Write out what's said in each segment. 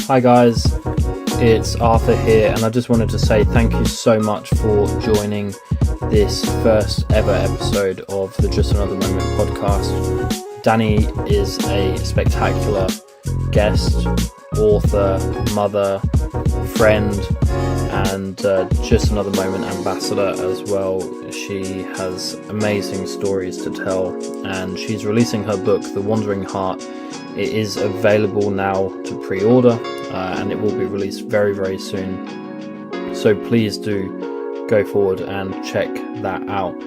Hi guys, it's Arthur here, and I just wanted to say thank you so much for joining this first ever episode of the Just Another Moment podcast. Dani is a spectacular guest, author, mother, friend, and Just Another Moment ambassador as well. She has amazing stories to tell, and she's releasing her book, The Wandering Heart. It is available now to pre-order, and it will be released very, very soon. So please do go forward and check that out.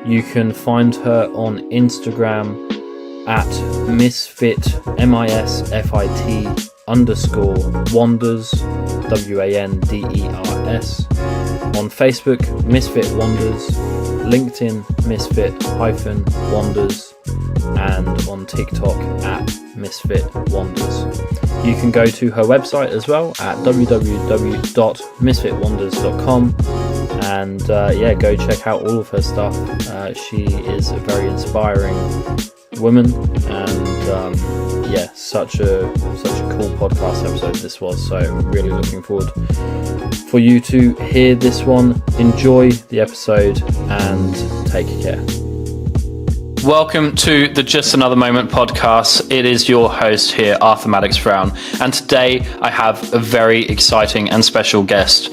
You can find her on Instagram at Misfit, MISFIT _wanders, WANDERS. On Facebook, Misfitwanders, LinkedIn, Misfit-Wanders, and on TikTok at Misfitwanders. You can go to her website as well at www.misfitwanders.com and go check out all of her stuff. She is a very inspiring woman, and such a cool podcast episode this was. So I'm really looking forward for you to hear this one. Enjoy the episode and take care. Welcome to the Just Another Moment podcast. It is your host here, Arthur Maddox Brown, and today I have a very exciting and special guest.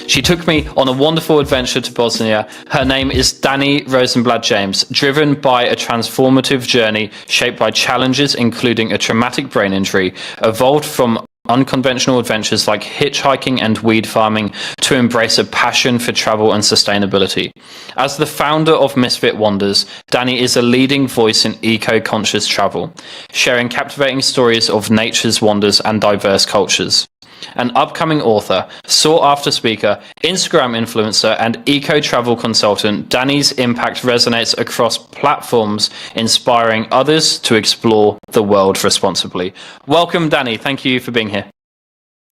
She took me on a wonderful adventure to Bosnia. Her name is Dani Rosenblad James, driven by a transformative journey shaped by challenges including a traumatic brain injury, evolved from unconventional adventures like hitchhiking and weed farming to embrace a passion for travel and sustainability. As the founder of Misfitwanders, Dani is a leading voice in eco-conscious travel, sharing captivating stories of nature's wonders and diverse cultures. An upcoming author, sought-after speaker, Instagram influencer, and eco-travel consultant, Dani's impact resonates across platforms, inspiring others to explore the world responsibly. Welcome, Dani. Thank you for being here.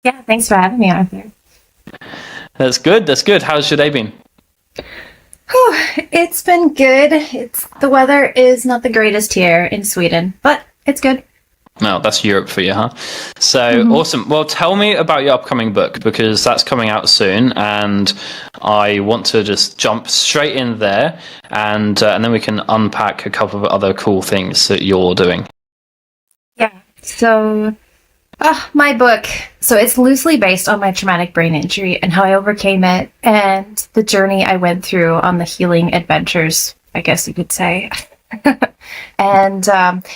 Yeah, thanks for having me, Arthur. That's good. How's your day been? It's been good. The weather is not the greatest here in Sweden, but it's good. No, that's Europe for you, huh? So Awesome. Well, tell me about your upcoming book, because that's coming out soon, and I want to just jump straight in there, and then we can unpack a couple of other cool things that you're doing. Yeah. So, my book. So it's loosely based on my traumatic brain injury and how I overcame it, and the journey I went through on the healing adventures, I guess you could say. And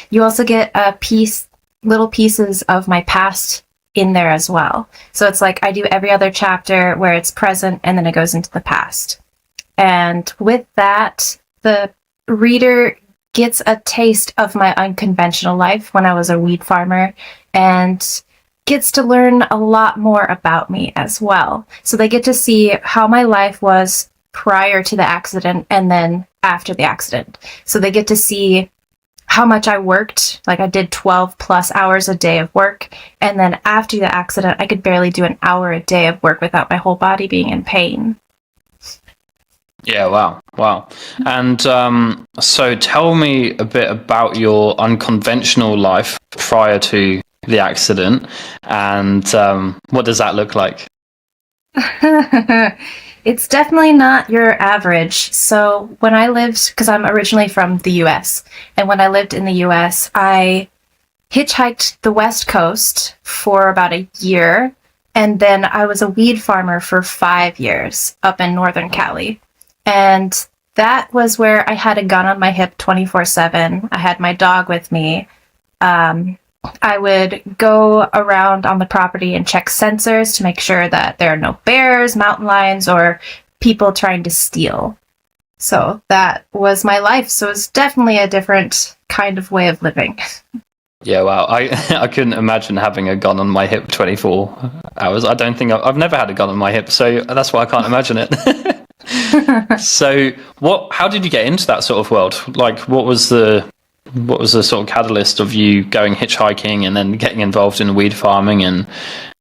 you also get little pieces of my past in there as well. So it's like I do every other chapter where it's present and then it goes into the past. And with that, the reader gets a taste of my unconventional life when I was a weed farmer, and gets to learn a lot more about me as well. So they get to see how my life was prior to the accident and then after the accident. So they get to see how much I worked. Like I did 12 plus hours a day of work. And then after the accident, I could barely do an hour a day of work without my whole body being in pain. Yeah, wow. And so tell me a bit about your unconventional life prior to the accident, and what does that look like? It's definitely not your average. So when I lived, because I'm originally from the US, and when I lived in the US, I hitchhiked the West Coast for about a year, and then I was a weed farmer for 5 years up in Northern Cali. And that was where I had a gun on my hip 24/7. I had my dog with me. I would go around on the property and check sensors to make sure that there are no bears, mountain lions, or people trying to steal. So that was my life. So it's definitely a different kind of way of living. Yeah, wow. I couldn't imagine having a gun on my hip 24 hours. I don't think I've never had a gun on my hip, so that's why I can't imagine it. So how did you get into that sort of world? Like, what was the sort of catalyst of you going hitchhiking and then getting involved in weed farming and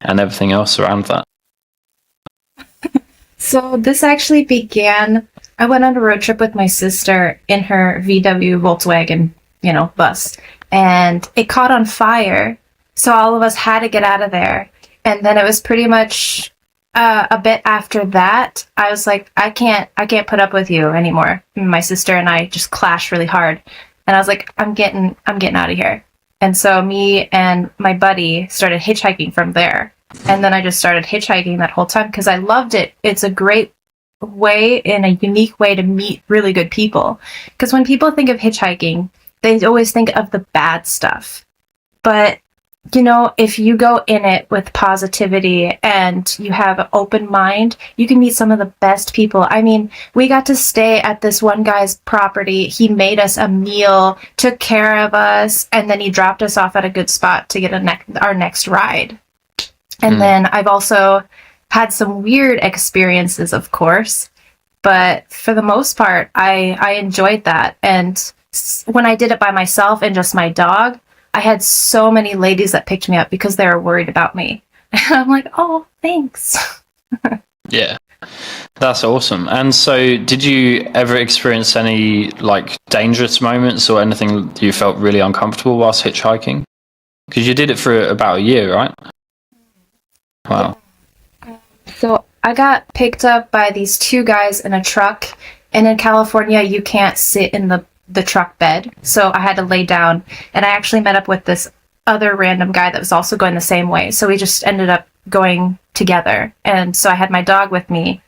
everything else around that? So this actually began, I went on a road trip with my sister in her VW Volkswagen, bus, and it caught on fire. So all of us had to get out of there. And then it was pretty much a bit after that, I was like, I can't put up with you anymore. And my sister and I just clashed really hard. And I was like, I'm getting out of here. And so me and my buddy started hitchhiking from there. And then I just started hitchhiking that whole time because I loved it. It's a great way and a unique way to meet really good people. Because when people think of hitchhiking, they always think of the bad stuff. But, you know, if you go in it with positivity and you have an open mind, you can meet some of the best people. I mean, we got to stay at this one guy's property. He made us a meal, took care of us, and then he dropped us off at a good spot to get our next ride. And then I've also had some weird experiences, of course, but for the most part, I enjoyed that. And when I did it by myself and just my dog, I had so many ladies that picked me up because they were worried about me. And I'm like, oh, thanks. Yeah, that's awesome. And so did you ever experience any like dangerous moments or anything you felt really uncomfortable whilst hitchhiking? Because you did it for about a year, right? Wow. So I got picked up by these two guys in a truck. And in California, you can't sit in the truck bed. So I had to lay down. And I actually met up with this other random guy that was also going the same way. So we just ended up going together. And so I had my dog with me.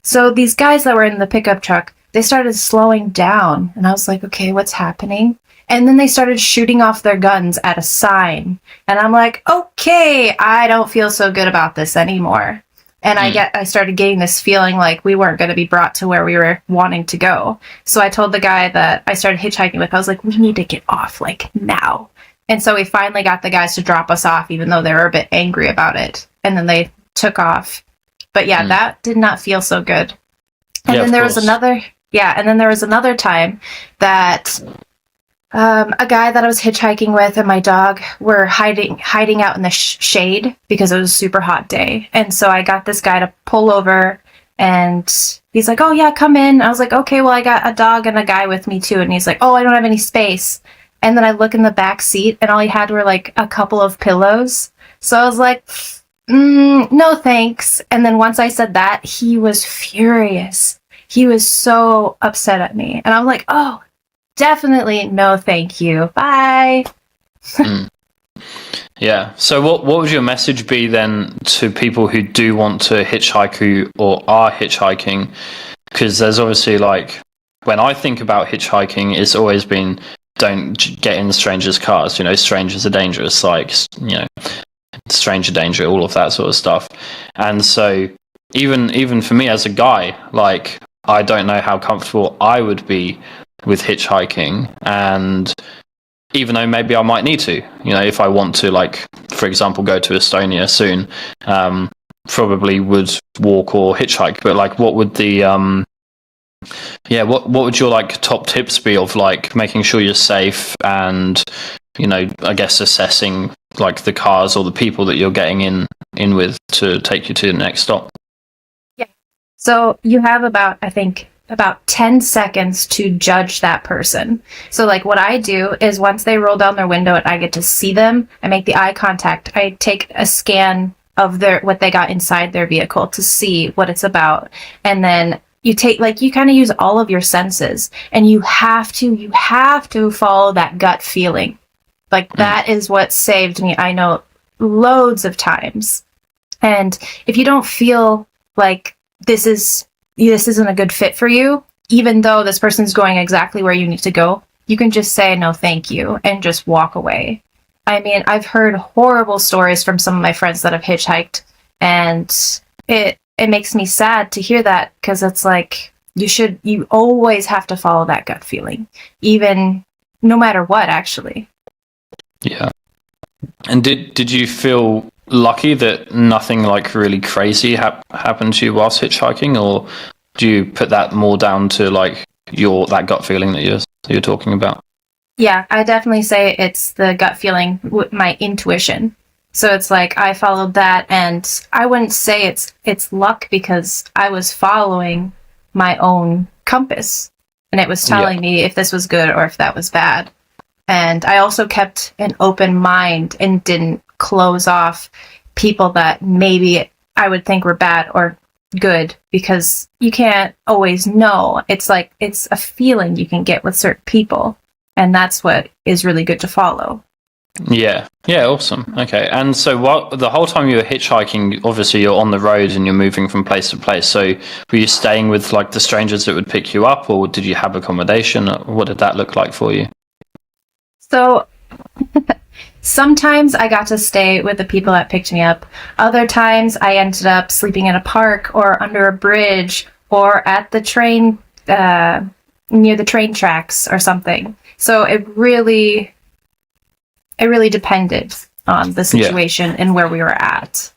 So these guys that were in the pickup truck, they started slowing down. And I was like, okay, what's happening? And then they started shooting off their guns at a sign. And I'm like, okay, I don't feel so good about this anymore. And I started getting this feeling like we weren't going to be brought to where we were wanting to go. So I told the guy that I started hitchhiking with, I was like, we need to get off like now. And so we finally got the guys to drop us off, even though they were a bit angry about it. And then they took off. But yeah, that did not feel so good. And then there was another time that a guy that I was hitchhiking with and my dog were hiding out in the shade because it was a super hot day. And so I got this guy to pull over and he's like, oh yeah, come in. I was like, okay, well, I got a dog and a guy with me too. And he's like, oh, I don't have any space. And then I look in the back seat and all he had were like a couple of pillows. So I was like, no thanks. And then once I said that, he was furious. He was so upset at me. And I'm like, oh, definitely no thank you. Bye. Yeah. So what would your message be then to people who do want to hitchhike or are hitchhiking? Because there's obviously like, when I think about hitchhiking, it's always been don't get in strangers' cars. You know, strangers are dangerous. Like, you know, stranger danger, all of that sort of stuff. And so even for me as a guy, like, I don't know how comfortable I would be with hitchhiking, and even though maybe I might need to, you know, if I want to, like, for example, go to Estonia soon, probably would walk or hitchhike. But like, what would the what would your like top tips be of like making sure you're safe and, you know, I guess assessing like the cars or the people that you're getting in with to take you to the next stop? Yeah. So you have about 10 seconds to judge that person. So like what I do is once they roll down their window and I get to see them, I make the eye contact. I take a scan of what they got inside their vehicle to see what it's about. And then you kind of use all of your senses, and you have to follow that gut feeling. Like that is what saved me, I know, loads of times. And if you don't feel like this isn't a good fit for you, even though this person's going exactly where you need to go, you can just say no thank you and just walk away. I mean, I've heard horrible stories from some of my friends that have hitchhiked, and it makes me sad to hear that, because it's like you always have to follow that gut feeling, even no matter what, actually. Yeah. And did you feel lucky that nothing like really crazy happened to you whilst hitchhiking, or do you put that more down to like that gut feeling that you're talking about? Yeah, I definitely say it's the gut feeling, my intuition. So it's like I followed that, and I wouldn't say it's luck, because I was following my own compass, and it was telling me if this was good or if that was bad. And I also kept an open mind and didn't close off people that maybe I would think were bad or good, because you can't always know. It's like, it's a feeling you can get with certain people, and that's what is really good to follow. Yeah, awesome. Okay, and so the whole time you were hitchhiking, obviously you're on the road and you're moving from place to place. So were you staying with like the strangers that would pick you up, or did you have accommodation? What did that look like for you? So sometimes I got to stay with the people that picked me up. Other times I ended up sleeping in a park or under a bridge or at the train, near the train tracks or something. So it really depended on the situation and where we were at.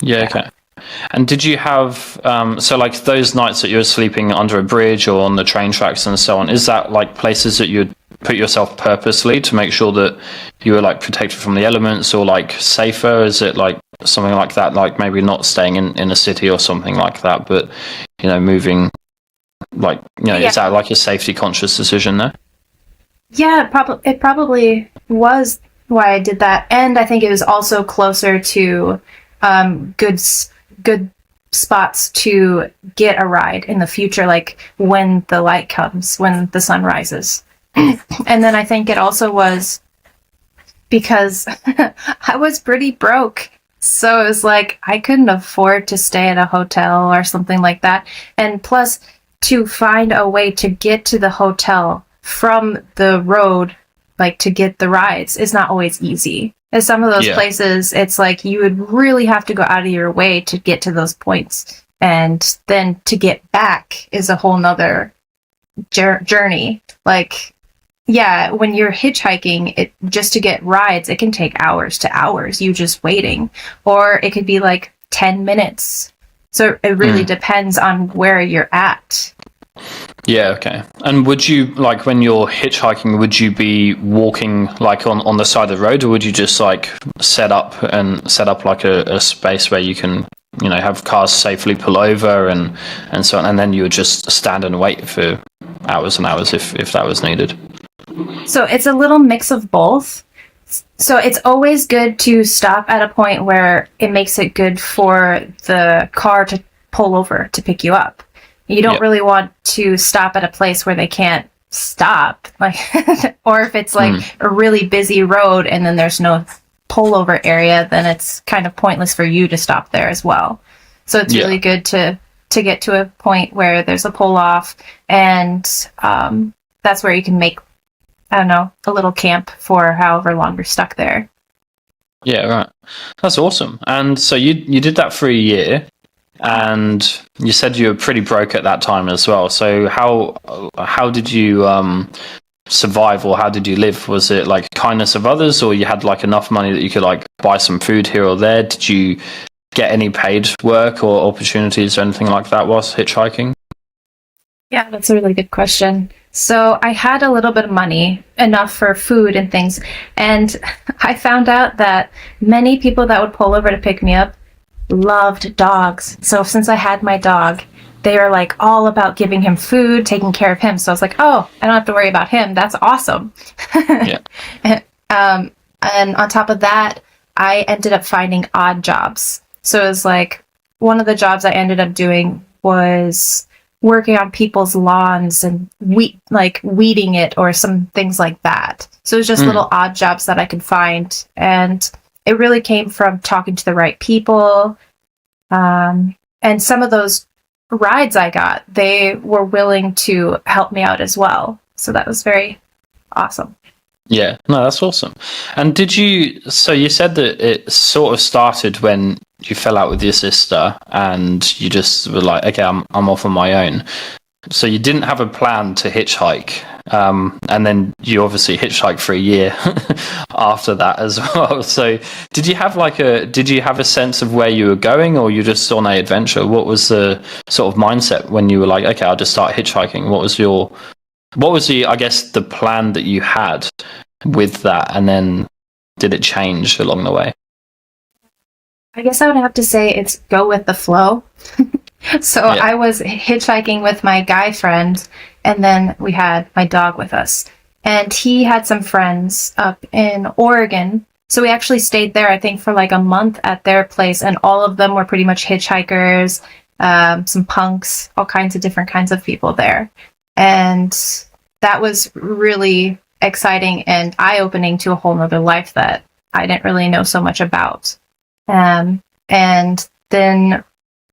Yeah, okay. And did you have, so like those nights that you were sleeping under a bridge or on the train tracks and so on, is that like places that you'd put yourself purposely to make sure that you were like protected from the elements, or like safer? Is it like something like that, like maybe not staying in a city or something like that, but, you know, moving, like, you know, is that like a safety conscious decision there? Yeah, it probably was why I did that. And I think it was also closer to good spots to get a ride in the future, like when the light comes, when the sun rises. And then I think it also was because I was pretty broke. So it was like I couldn't afford to stay at a hotel or something like that. And plus, to find a way to get to the hotel from the road, like to get the rides, is not always easy. In some of those places, it's like you would really have to go out of your way to get to those points. And then to get back is a whole nother journey. Like, yeah, when you're hitchhiking, just to get rides, it can take hours to hours, you just waiting. Or it could be like 10 minutes. So it really depends on where you're at. Yeah, okay. And would you, like, when you're hitchhiking, would you be walking like on the side of the road, or would you just like set up like a space where you can, you know, have cars safely pull over and so on, and then you would just stand and wait for hours and hours if that was needed? So it's a little mix of both. So it's always good to stop at a point where it makes it good for the car to pull over to pick you up. You don't really want to stop at a place where they can't stop, like, or if it's like a really busy road and then there's no pullover area, then it's kind of pointless for you to stop there as well. So it's really good to get to a point where there's a pull off, and that's where you can make, I don't know, a little camp for however long you're stuck there. Yeah, right. That's awesome. And so you did that for a year. And you said you were pretty broke at that time as well. So how did you survive, or how did you live? Was it like kindness of others, or you had like enough money that you could like buy some food here or there? Did you get any paid work or opportunities or anything like that whilst hitchhiking? Yeah, that's a really good question. So I had a little bit of money, enough for food and things. And I found out that many people that would pull over to pick me up loved dogs. So since I had my dog, they were like all about giving him food, taking care of him. So I was like, oh, I don't have to worry about him. That's awesome. Yeah. And on top of that, I ended up finding odd jobs. So it was like one of the jobs I ended up doing was working on people's lawns and weeding it or some things like that. So it was just little odd jobs that I could find. And it really came from talking to the right people. And some of those rides I got, they were willing to help me out as well. So that was very awesome. Yeah, no, that's awesome. And so you said that it sort of started when you fell out with your sister and you just were like, okay, I'm off on my own. So you didn't have a plan to hitchhike, and then you obviously hitchhiked for a year after that as well. So did you have a sense of where you were going, or you just on an adventure? What was the sort of mindset when you were like, okay, I'll just start hitchhiking? What was the, I guess, the plan that you had with that, and then did it change along the way? I guess I would have to say it's go with the flow. So I was hitchhiking with my guy friend, and then we had my dog with us. And he had some friends up in Oregon, So we actually stayed there, I think, for like a month at their place, and all of them were pretty much hitchhikers, some punks, all kinds of different kinds of people there. And that was really exciting and eye-opening to a whole nother life that I didn't really know so much about. And then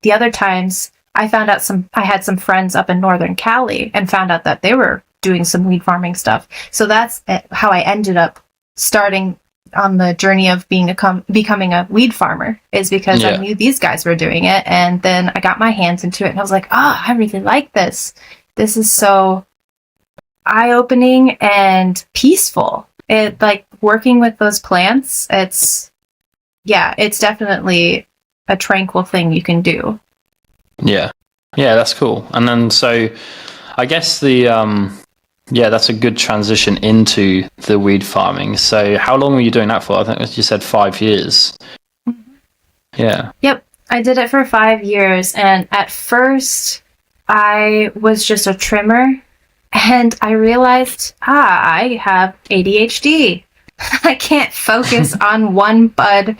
the other times I had some friends up in Northern Cali and found out that they were doing some weed farming stuff. So that's how I ended up starting on the journey of becoming a weed farmer, is because I knew these guys were doing it. And then I got my hands into it and I was like, I really like this. This is so eye-opening and peaceful. It, like, working with those plants, it's definitely a tranquil thing you can do. Yeah, that's cool. And then, so I guess that's a good transition into the weed farming. So how long were you doing that for? I think you said 5 years. Mm-hmm. Yeah. Yep, I did it for 5 years, and at first I was just a trimmer, and I realized, I have ADHD. I can't focus on one bud,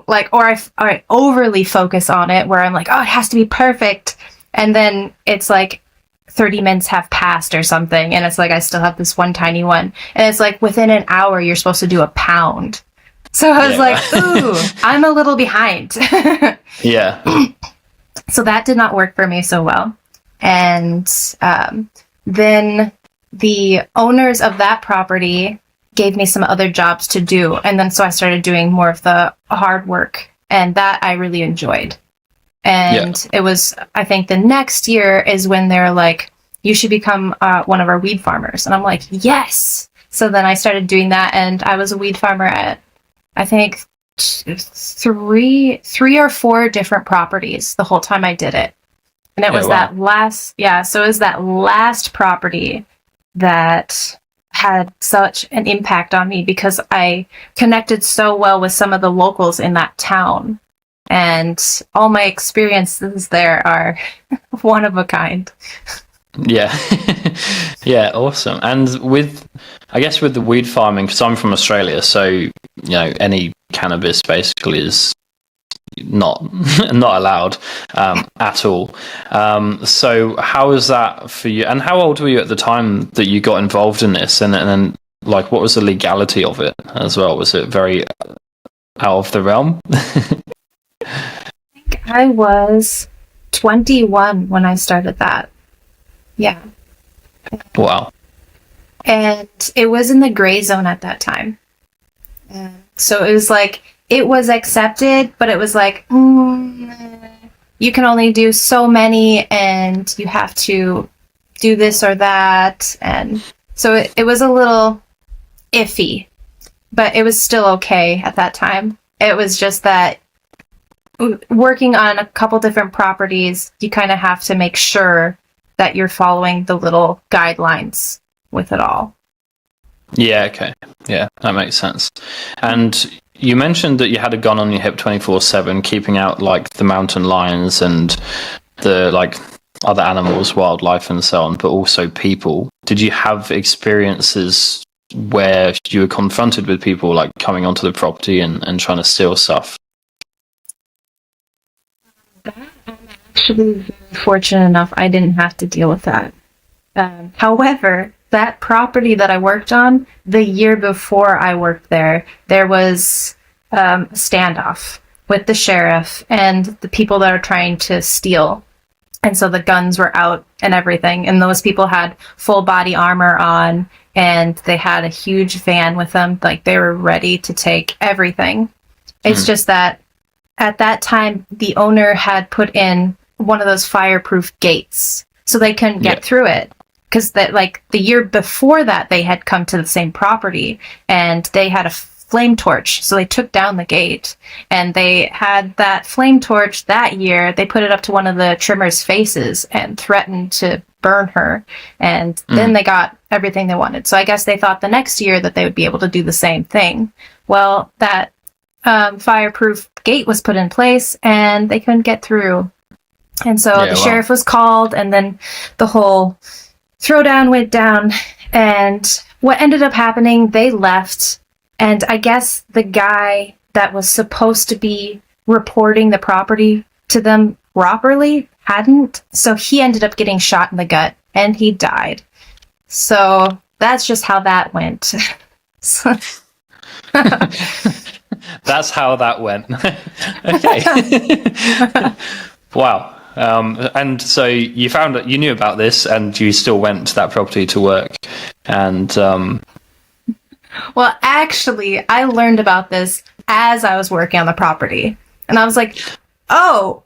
like, or I overly focus on it, where I'm like, it has to be perfect, and then it's like 30 minutes have passed or something, and it's like I still have this one tiny one, and it's like within an hour you're supposed to do a pound. So I was like, ooh, I'm a little behind. Yeah. So that did not work for me so well. And then the owners of that property gave me some other jobs to do. And then so I started doing more of the hard work, and that I really enjoyed. And it was, I think the next year is when they're like, you should become one of our weed farmers. And I'm like, yes. So then I started doing that, and I was a weed farmer at, I think, three or four different properties the whole time I did it. And it was that last, so it was that last property that had such an impact on me, because I connected so well with some of the locals in that town. And all my experiences there are one of a kind. Yeah. Yeah, awesome. And I guess with the weed farming, because I'm from Australia, so, any cannabis basically is not allowed at all. So how was that for you? And how old were you at the time that you got involved in this? And then, like, what was the legality of it as well? Was it very out of the realm? I think I was 21 when I started that. Yeah. Wow. And it was in the gray zone at that time. So it was like, it was accepted, but it was like, you can only do so many, and you have to do this or that. And so it was a little iffy, but it was still okay at that time. It was just that working on a couple different properties, you kind of have to make sure that you're following the little guidelines with it all. Yeah, okay. Yeah, that makes sense. And you mentioned that you had a gun on your hip 24/7, keeping out, like, the mountain lions and the, like, other animals, wildlife and so on, but also people. Did you have experiences where you were confronted with people, like, coming onto the property and trying to steal stuff? I'm actually very fortunate enough I didn't have to deal with that. However, that property that I worked on, the year before I worked there, there was a standoff with the sheriff and the people that are trying to steal. And so the guns were out and everything. And those people had full body armor on, and they had a huge van with them. Like, they were ready to take everything. It's just that at that time, the owner had put in one of those fireproof gates, so they couldn't get through it. Because that, like, the year before that, they had come to the same property, and they had a flame torch, so they took down the gate. And they had that flame torch that year. They put it up to one of the trimmers' faces and threatened to burn her. And then they got everything they wanted. So I guess they thought the next year that they would be able to do the same thing. Well, that fireproof gate was put in place, and they couldn't get through. And so the sheriff was called, and then the whole throwdown went down. And what ended up happening, they left, And I guess the guy that was supposed to be reporting the property to them properly hadn't. So he ended up getting shot in the gut and he died. So that's just how that went. That's how that went. Okay. Wow. And so you found that you knew about this and you still went to that property to work. And Well, actually, I learned about this as I was working on the property. And I was like, oh,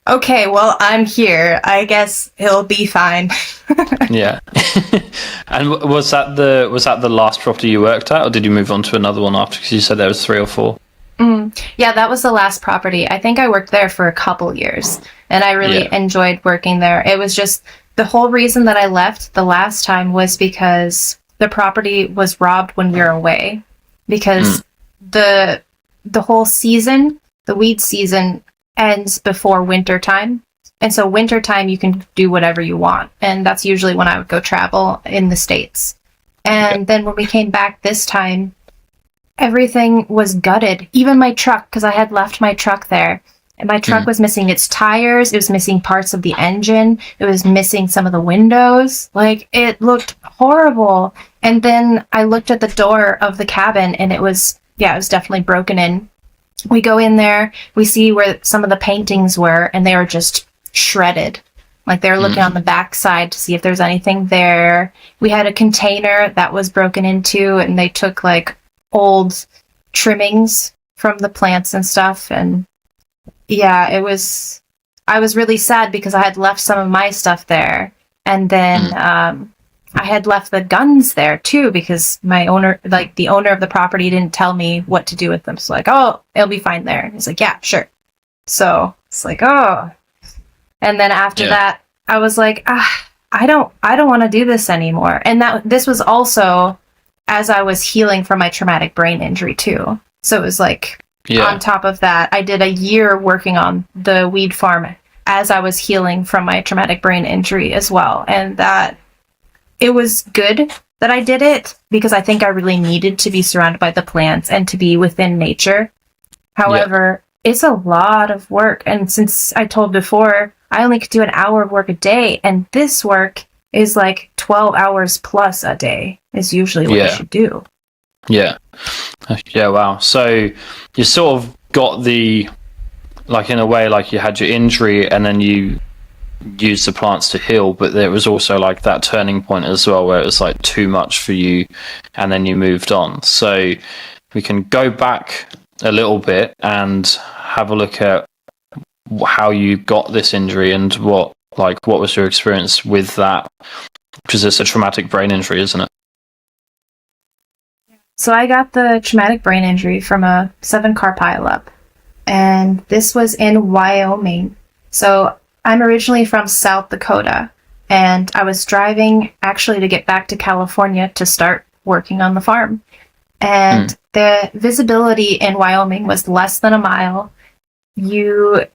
okay, well, I'm here. I guess he'll be fine. yeah. And was that the last property you worked at, or did you move on to another one after? Because you said there was 3 or 4. Yeah, that was the last property. I think I worked there for a couple years, and I really enjoyed working there. It was just the whole reason that I left the last time was because the property was robbed when we were away. Because the whole season, the weed season, ends before winter time. And so winter time you can do whatever you want. And that's usually when I would go travel in the States. And then when we came back this time, everything was gutted. Even my truck, because I had left my truck there. And my truck was missing its tires. It was missing parts of the engine. It was missing some of the windows. Like, it looked horrible. And then I looked at the door of the cabin and it was definitely broken in. We go in there, we see where some of the paintings were, and they were just shredded. Like, they were looking on the back side to see if there's anything there. We had a container that was broken into, and they took, like, old trimmings from the plants and stuff. And yeah, I was really sad because I had left some of my stuff there. And then I had left the guns there too, because the owner of the property didn't tell me what to do with them. So like, oh, it'll be fine there. And he's like, yeah, sure. So it's like, oh. And then after that, I was like, I don't want to do this anymore. And this was also as I was healing from my traumatic brain injury too. So it was like, on top of that, I did a year working on the weed farm as I was healing from my traumatic brain injury as well. And that it was good that I did it because I think I really needed to be surrounded by the plants and to be within nature. However, it's a lot of work. And since I told before, I only could do an hour of work a day. And this work is like 12 hours plus a day is usually what you should do. Yeah. Yeah, wow. So you sort of got like in a way, like you had your injury and then you used the plants to heal, but there was also like that turning point as well where it was like too much for you and then you moved on. So we can go back a little bit and have a look at how you got this injury and what was your experience with that, because it's a traumatic brain injury, isn't it? So I got the traumatic brain injury from a 7-car pileup, and this was in Wyoming. So I'm originally from South Dakota, and I was driving actually to get back to California to start working on the farm. And the visibility in Wyoming was less than a mile. The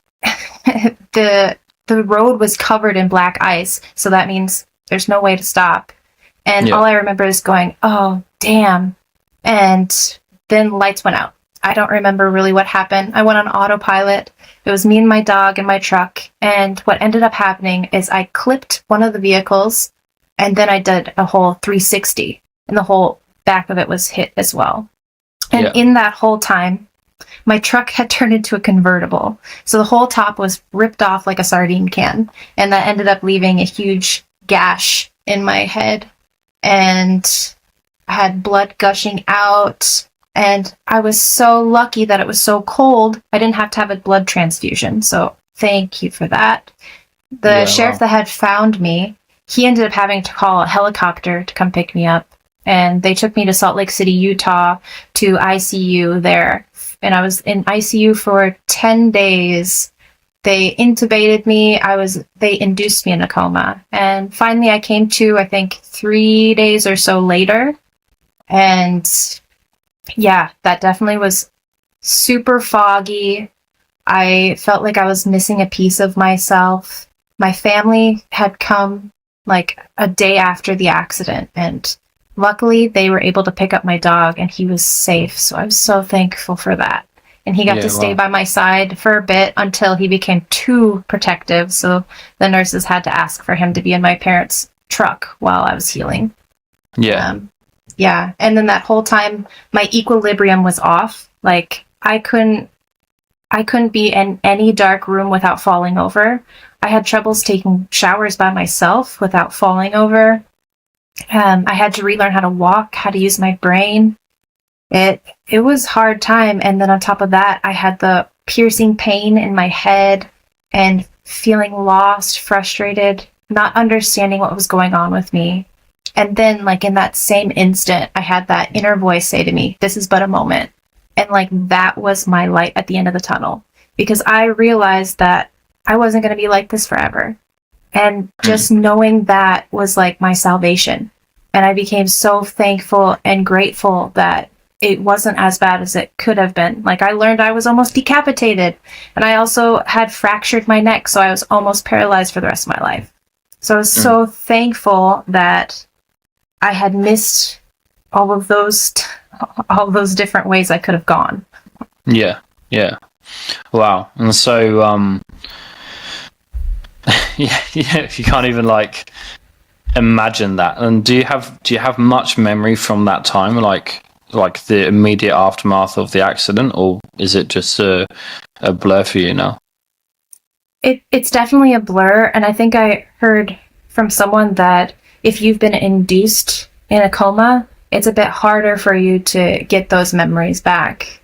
road was covered in black ice, so that means there's no way to stop. And all I remember is going, oh, damn. And then lights went out. I don't remember really what happened. I went on autopilot. It was me and my dog in my truck. And what ended up happening is I clipped one of the vehicles, and then I did a whole 360, and the whole back of it was hit as well. And in that whole time, my truck had turned into a convertible. So the whole top was ripped off like a sardine can. And that ended up leaving a huge gash in my head. And I had blood gushing out. And I was so lucky that it was so cold, I didn't have to have a blood transfusion. So thank you for that. The sheriff that had found me, he ended up having to call a helicopter to come pick me up. And they took me to Salt Lake City, Utah, to ICU there. And I was in ICU for 10 days. They intubated me. They induced me in a coma. And finally I came to, I think, 3 days or so later. And yeah, that definitely was super foggy. I felt like I was missing a piece of myself. My family had come like a day after the accident, and luckily they were able to pick up my dog and he was safe. So I'm so thankful for that. And he got to stay by my side for a bit until he became too protective. So the nurses had to ask for him to be in my parents' truck while I was healing. Yeah. Yeah. And then that whole time, my equilibrium was off. Like, I couldn't be in any dark room without falling over. I had troubles taking showers by myself without falling over. I had to relearn how to walk, how to use my brain. It was hard time, and then on top of that, I had the piercing pain in my head and feeling lost, frustrated, not understanding what was going on with me. And then, like, in that same instant, I had that inner voice say to me, "This is but a moment." And, like, that was my light at the end of the tunnel, because I realized that I wasn't going to be like this forever. And just knowing that was like my salvation. And I became so thankful and grateful that it wasn't as bad as it could have been. Like, I learned I was almost decapitated, and I also had fractured my neck, so I was almost paralyzed for the rest of my life. So I was so thankful that I had missed all of those different ways I could have gone. Yeah. Wow. And so, yeah, you can't even like imagine that. And do you have much memory from that time, like the immediate aftermath of the accident, or is it just a blur for you now? It's definitely a blur, and I think I heard from someone that if you've been induced in a coma, it's a bit harder for you to get those memories back.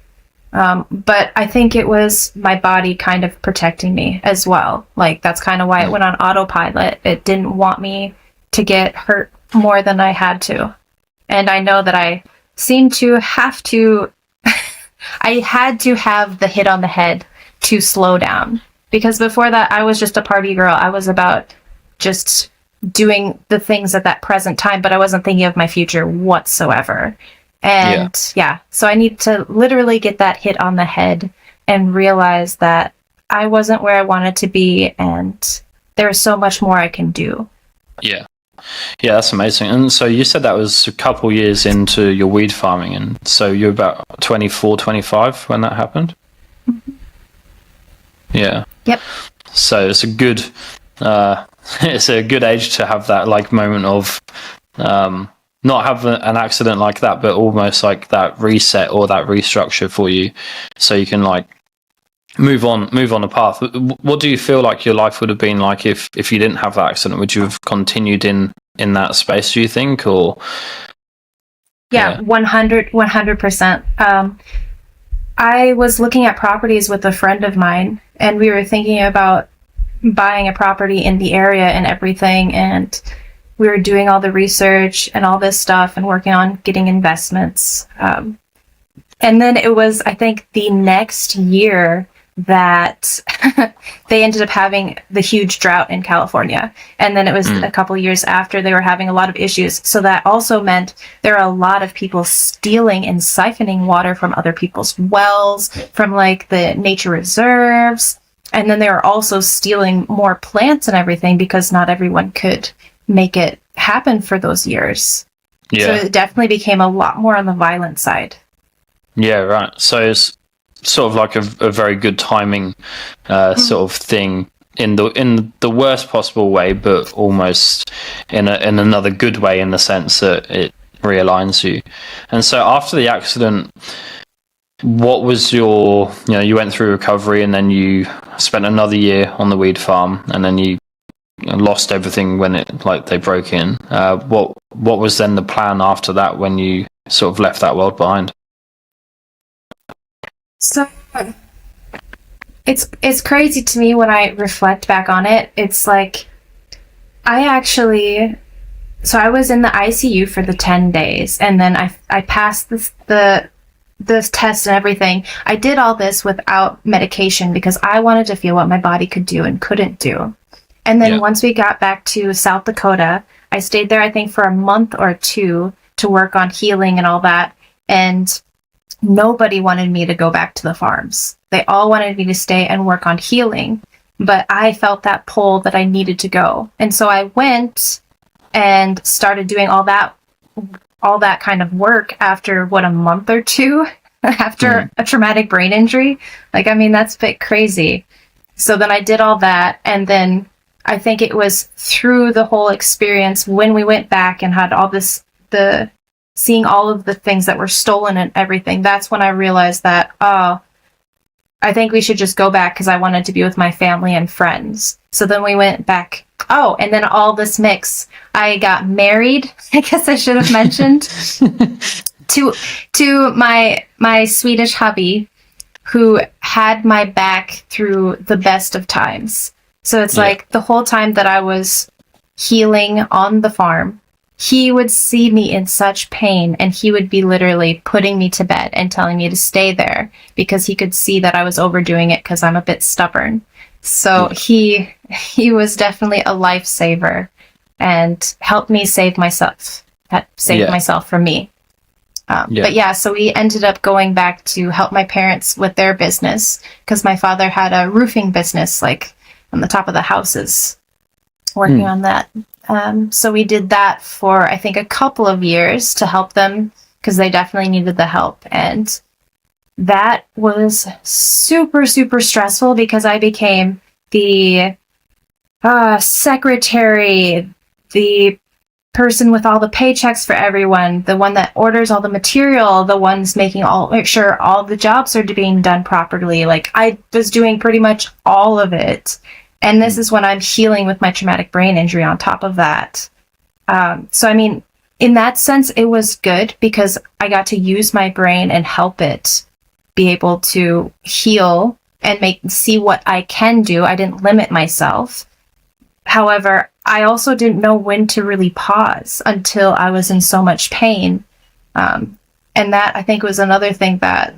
But I think it was my body kind of protecting me as well. Like, that's kind of why it went on autopilot. It didn't want me to get hurt more than I had to. And I know that I seemed to have to, I had to have the hit on the head to slow down. Because before that, I was just a party girl. I was about just doing the things at that present time, but I wasn't thinking of my future whatsoever. And so I need to literally get that hit on the head and realize that I wasn't where I wanted to be, and there's so much more I can do. Yeah, that's amazing. And so you said that was a couple years into your weed farming, and so you're about 24, 25 when that happened? Mm-hmm. Yeah. Yep. So it's a good age to have that like moment of not have an accident like that, but almost like that reset or that restructure for you, so you can like move on a path. What do you feel like your life would have been like if you didn't have that accident? Would you have continued in that space, do you think? Or 100%. I was looking at properties with a friend of mine, and we were thinking about buying a property in the area and everything, and we were doing all the research and all this stuff and working on getting investments. And then it was, I think, the next year that they ended up having the huge drought in California. And then it was a couple years after they were having a lot of issues. So that also meant there are a lot of people stealing and siphoning water from other people's wells, from like the nature reserves. And then they were also stealing more plants and everything because not everyone could make it happen for those years. Yeah. So it definitely became a lot more on the violent side. Yeah, right. So it's sort of like a very good timing sort of thing in the worst possible way, but almost in another good way, in the sense that it realigns you. And so after the accident, what was your, you went through recovery, and then you spent another year on the weed farm, and then you lost everything when they broke in. What was then the plan after that, when you sort of left that world behind? So it's crazy to me when I reflect back on it. It's like I was in the ICU for the 10 days, and then I passed the test and everything. I did all this without medication because I wanted to feel what my body could do and couldn't do. And then once we got back to South Dakota, I stayed there, I think, for a month or two to work on healing and all that. And nobody wanted me to go back to the farms. They all wanted me to stay and work on healing. But I felt that pull that I needed to go. And so I went and started doing all that all that kind of work after a month or two after a traumatic brain injury. Like, I mean, that's a bit crazy. So then I did all that, and then I think it was through the whole experience when we went back and had all this, seeing all of the things that were stolen and everything, that's when I realized that, oh, I think we should just go back because I wanted to be with my family and friends. So then we went back. Oh, and then all this mix. I got married, I guess I should have mentioned, to my Swedish hubby, who had my back through the best of times. So it's like the whole time that I was healing on the farm, he would see me in such pain, and he would be literally putting me to bed and telling me to stay there because he could see that I was overdoing it because I'm a bit stubborn. So he was definitely a lifesaver and helped me save myself, myself from me. But yeah, so we ended up going back to help my parents with their business because my father had a roofing business, like on the top of the houses, working on that. So we did that for, I think, a couple of years to help them because they definitely needed the help. And that was super, super stressful because I became the secretary, the person with all the paychecks for everyone, the one that orders all the material, the ones make sure all the jobs are being done properly. Like, I was doing pretty much all of it. And this is when I'm healing with my traumatic brain injury on top of that. So, I mean, in that sense, it was good because I got to use my brain and help it be able to heal and see what I can do. I didn't limit myself. However, I also didn't know when to really pause until I was in so much pain. And that, I think, was another thing that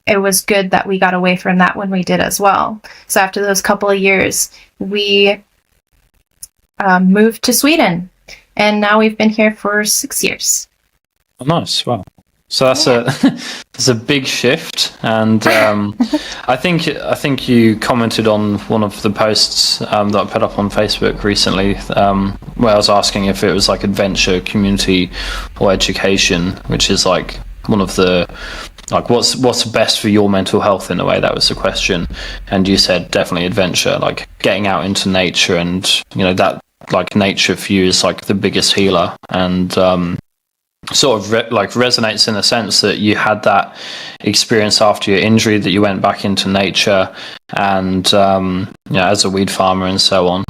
it was good that we got away from that when we did as well. So after those couple of years, we moved to Sweden, and now we've been here for 6 years. Oh, nice. Wow. So that's a big shift, and I think you commented on one of the posts that I put up on Facebook recently, where I was asking if it was like adventure, community, or education, which is like one of the, like, what's best for your mental health in a way. That was the question, and you said definitely adventure, like getting out into nature, and that, like, nature for you is like the biggest healer, and sort of resonates in the sense that you had that experience after your injury, that you went back into nature and as a weed farmer and so on,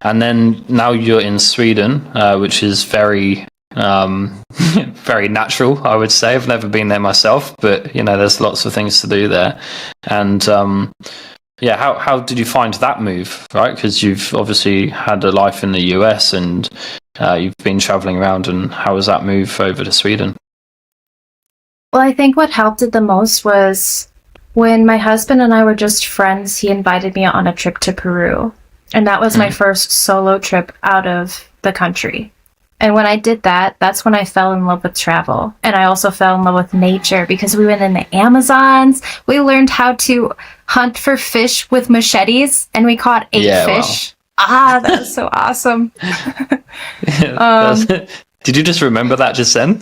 and then now you're in Sweden, which is very very natural, I would say. I've never been there myself, but there's lots of things to do there. And how did you find that move, right? Because you've obviously had a life in the US and you've been traveling around, and how was that move over to Sweden? Well, I think what helped it the most was when my husband and I were just friends, he invited me on a trip to Peru. And that was my first solo trip out of the country. And when I did that, that's when I fell in love with travel. And I also fell in love with nature because we went in the Amazons. We learned how to hunt for fish with machetes, and we caught 8 fish. Wow. That was so awesome. Did you just remember that just then?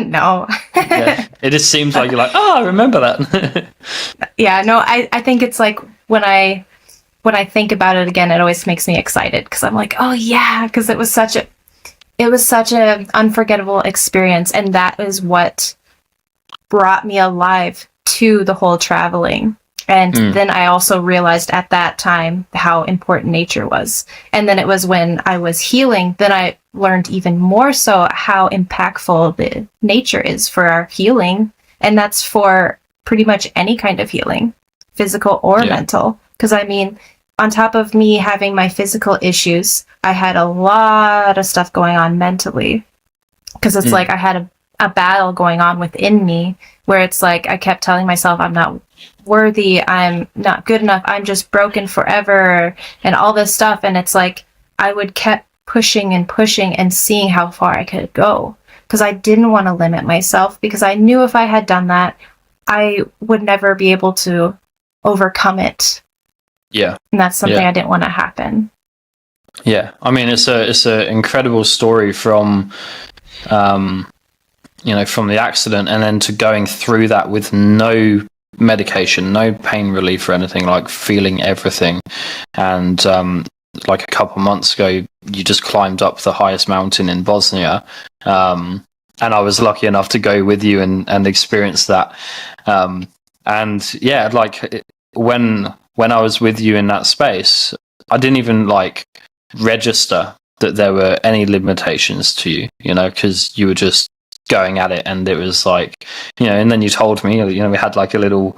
No. It just seems like you're like, I remember that. I think it's like when I think about it again, it always makes me excited because I'm like, oh yeah, because it was such an unforgettable experience, and that is what brought me alive to the whole traveling. And then I also realized at that time how important nature was. And then it was when I was healing, then I learned even more so how impactful the nature is for our healing. And that's for pretty much any kind of healing, physical or mental. Because I mean, on top of me having my physical issues, I had a lot of stuff going on mentally. Because it's like I had a battle going on within me where it's like I kept telling myself I'm not worthy, I'm not good enough, I'm just broken forever, and all this stuff. And it's like I would kept pushing and pushing and seeing how far I could go, because I didn't want to limit myself, because I knew if I had done that, I would never be able to overcome it. Yeah. And that's something I didn't want to happen. Yeah. I mean, it's a incredible story from from the accident, and then to going through that with no medication, no pain relief or anything, like feeling everything. And like a couple months ago, you just climbed up the highest mountain in Bosnia. And I was lucky enough to go with you and experience that. And yeah, like when I was with you in that space, I didn't even like register that there were any limitations to you, because you were just going at it, and it was like, and then you told me, we had like a little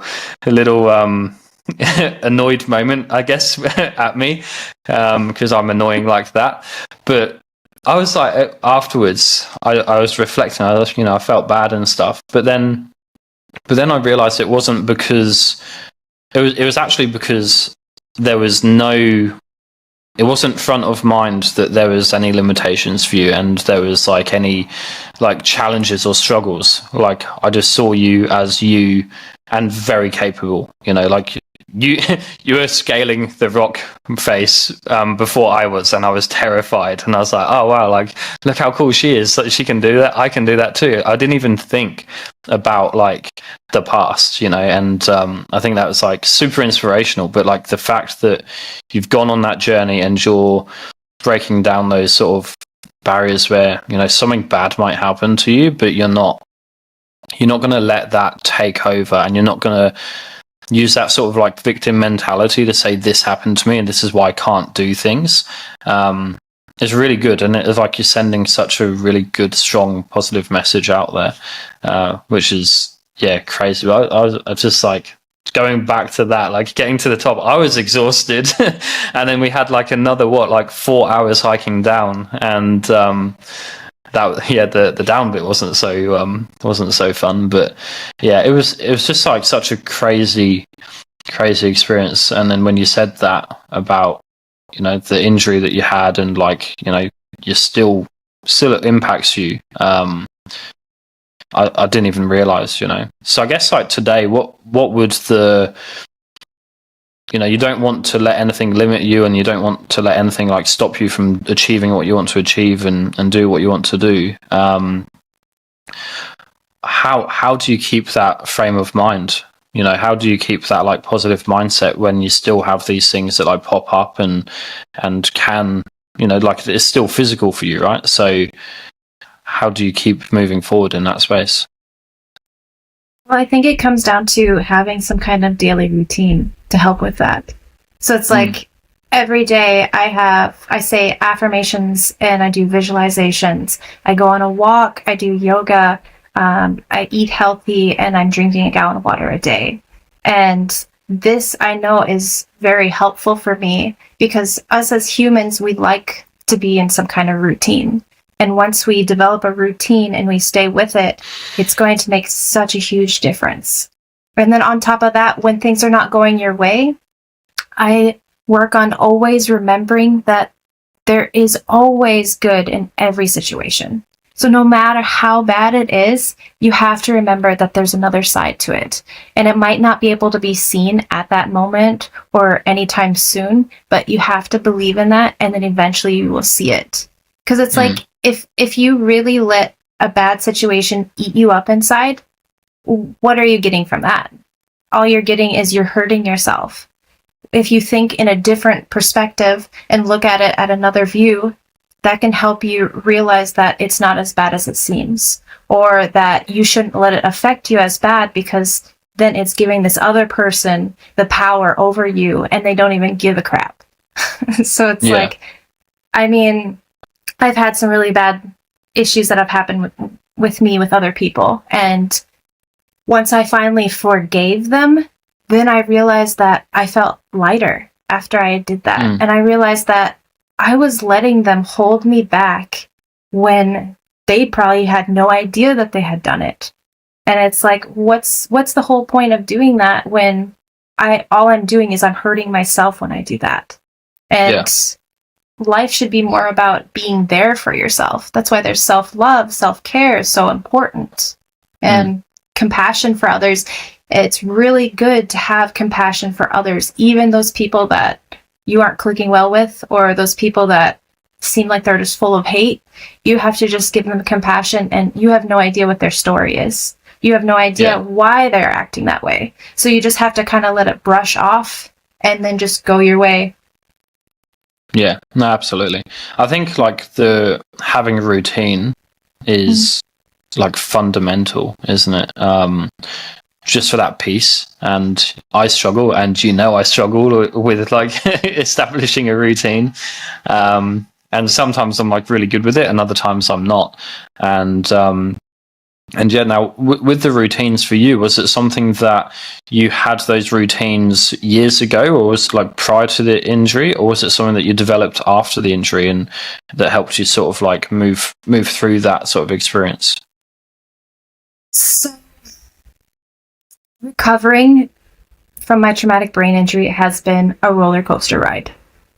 annoyed moment, I guess, at me, because I'm annoying like that. But I was like, afterwards, I was reflecting, I felt bad and stuff, but then I realized it wasn't because it was actually because there was it wasn't front of mind that there was any limitations for you, and there was like any like challenges or struggles. Like I just saw you as you, and very capable, like you were scaling the rock face before I was, and I was terrified, and I was like, oh wow, like look how cool she is, so she can do that, I can do that too. I didn't even think about like the past, and I think that was like super inspirational. But like the fact that you've gone on that journey and you're breaking down those sort of barriers where something bad might happen to you, but you're not going to let that take over, and you're not going to use that sort of like victim mentality to say this happened to me and this is why I can't do things. It's really good, and it's like you're sending such a really good, strong, positive message out there, which is crazy. I was just like going back to that, like getting to the top. I was exhausted, and then we had like another 4 hours hiking down, and the down bit wasn't so fun, but it was just like such a crazy experience. And then when you said that about the injury that you had, and like you still it impacts you, I didn't even realize, so I guess like today, what would you don't want to let anything limit you, and you don't want to let anything like stop you from achieving what you want to achieve and do what you want to do. How do you keep that frame of mind? How do you keep that like positive mindset when you still have these things that like pop up and can, like it's still physical for you, right? So how do you keep moving forward in that space? Well, I think it comes down to having some kind of daily routine to help with that. So it's like every day I say affirmations and I do visualizations. I go on a walk, I do yoga, I eat healthy, and I'm drinking a gallon of water a day. And this I know is very helpful for me, because us as humans, we like to be in some kind of routine. And once we develop a routine and we stay with it, it's going to make such a huge difference. And then on top of that, when things are not going your way, I work on always remembering that there is always good in every situation. So no matter how bad it is, you have to remember that there's another side to it. And it might not be able to be seen at that moment or anytime soon, but you have to believe in that, and then eventually you will see it. Because it's like, if you really let a bad situation eat you up inside, what are you getting from that? All you're getting is you're hurting yourself. If you think in a different perspective and look at it at another view, that can help you realize that it's not as bad as it seems, or that you shouldn't let it affect you as bad, because then it's giving this other person the power over you and they don't even give a crap. So it's like, I mean, I've had some really bad issues that have happened with me with other people. And once I finally forgave them, then I realized that I felt lighter after I did that. And I realized that I was letting them hold me back when they probably had no idea that they had done it. And it's like, what's the whole point of doing that when all I'm doing is I'm hurting myself when I do that? And life should be more about being there for yourself. That's why there's self-love, self-care is so important. And compassion for others. It's really good to have compassion for others, even those people that you aren't clicking well with, or those people that seem like they're just full of hate, you have to just give them compassion, and you have no idea what their story is. You have no idea why they're acting that way. So you just have to kind of let it brush off and then just go your way. Yeah, no, absolutely. I think like having a routine is like fundamental, isn't it? Just for that peace. And I struggle, and I struggle with like establishing a routine. And sometimes I'm like really good with it, and other times I'm not. And yeah, now with the routines for you, was it something that you had those routines years ago, or was it like prior to the injury, or was it something that you developed after the injury and that helped you sort of like move through that sort of experience? So, recovering from my traumatic brain injury has been a roller coaster ride.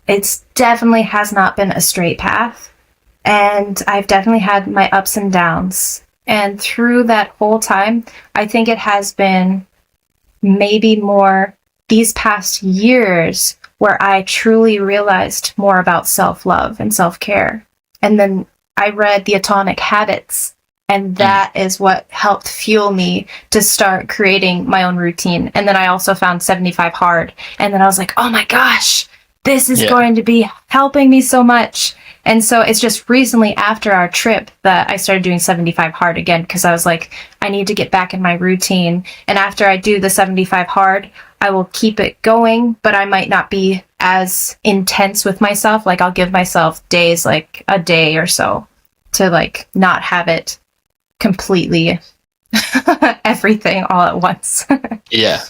It's definitely has not been a straight path, and I've definitely had my ups and downs. And through that whole time, I think it has been maybe more these past years where I truly realized more about self-love and self-care. And then I read The Atomic Habits, and that is what helped fuel me to start creating my own routine. And then I also found 75 Hard. And then I was like, oh my gosh, this is going to be helping me so much. And so it's just recently after our trip that I started doing 75 Hard again, because I was like, I need to get back in my routine. And after I do the 75 Hard, I will keep it going, but I might not be as intense with myself. Like I'll give myself days, like a day or so, to like not have it completely everything all at once. Yeah.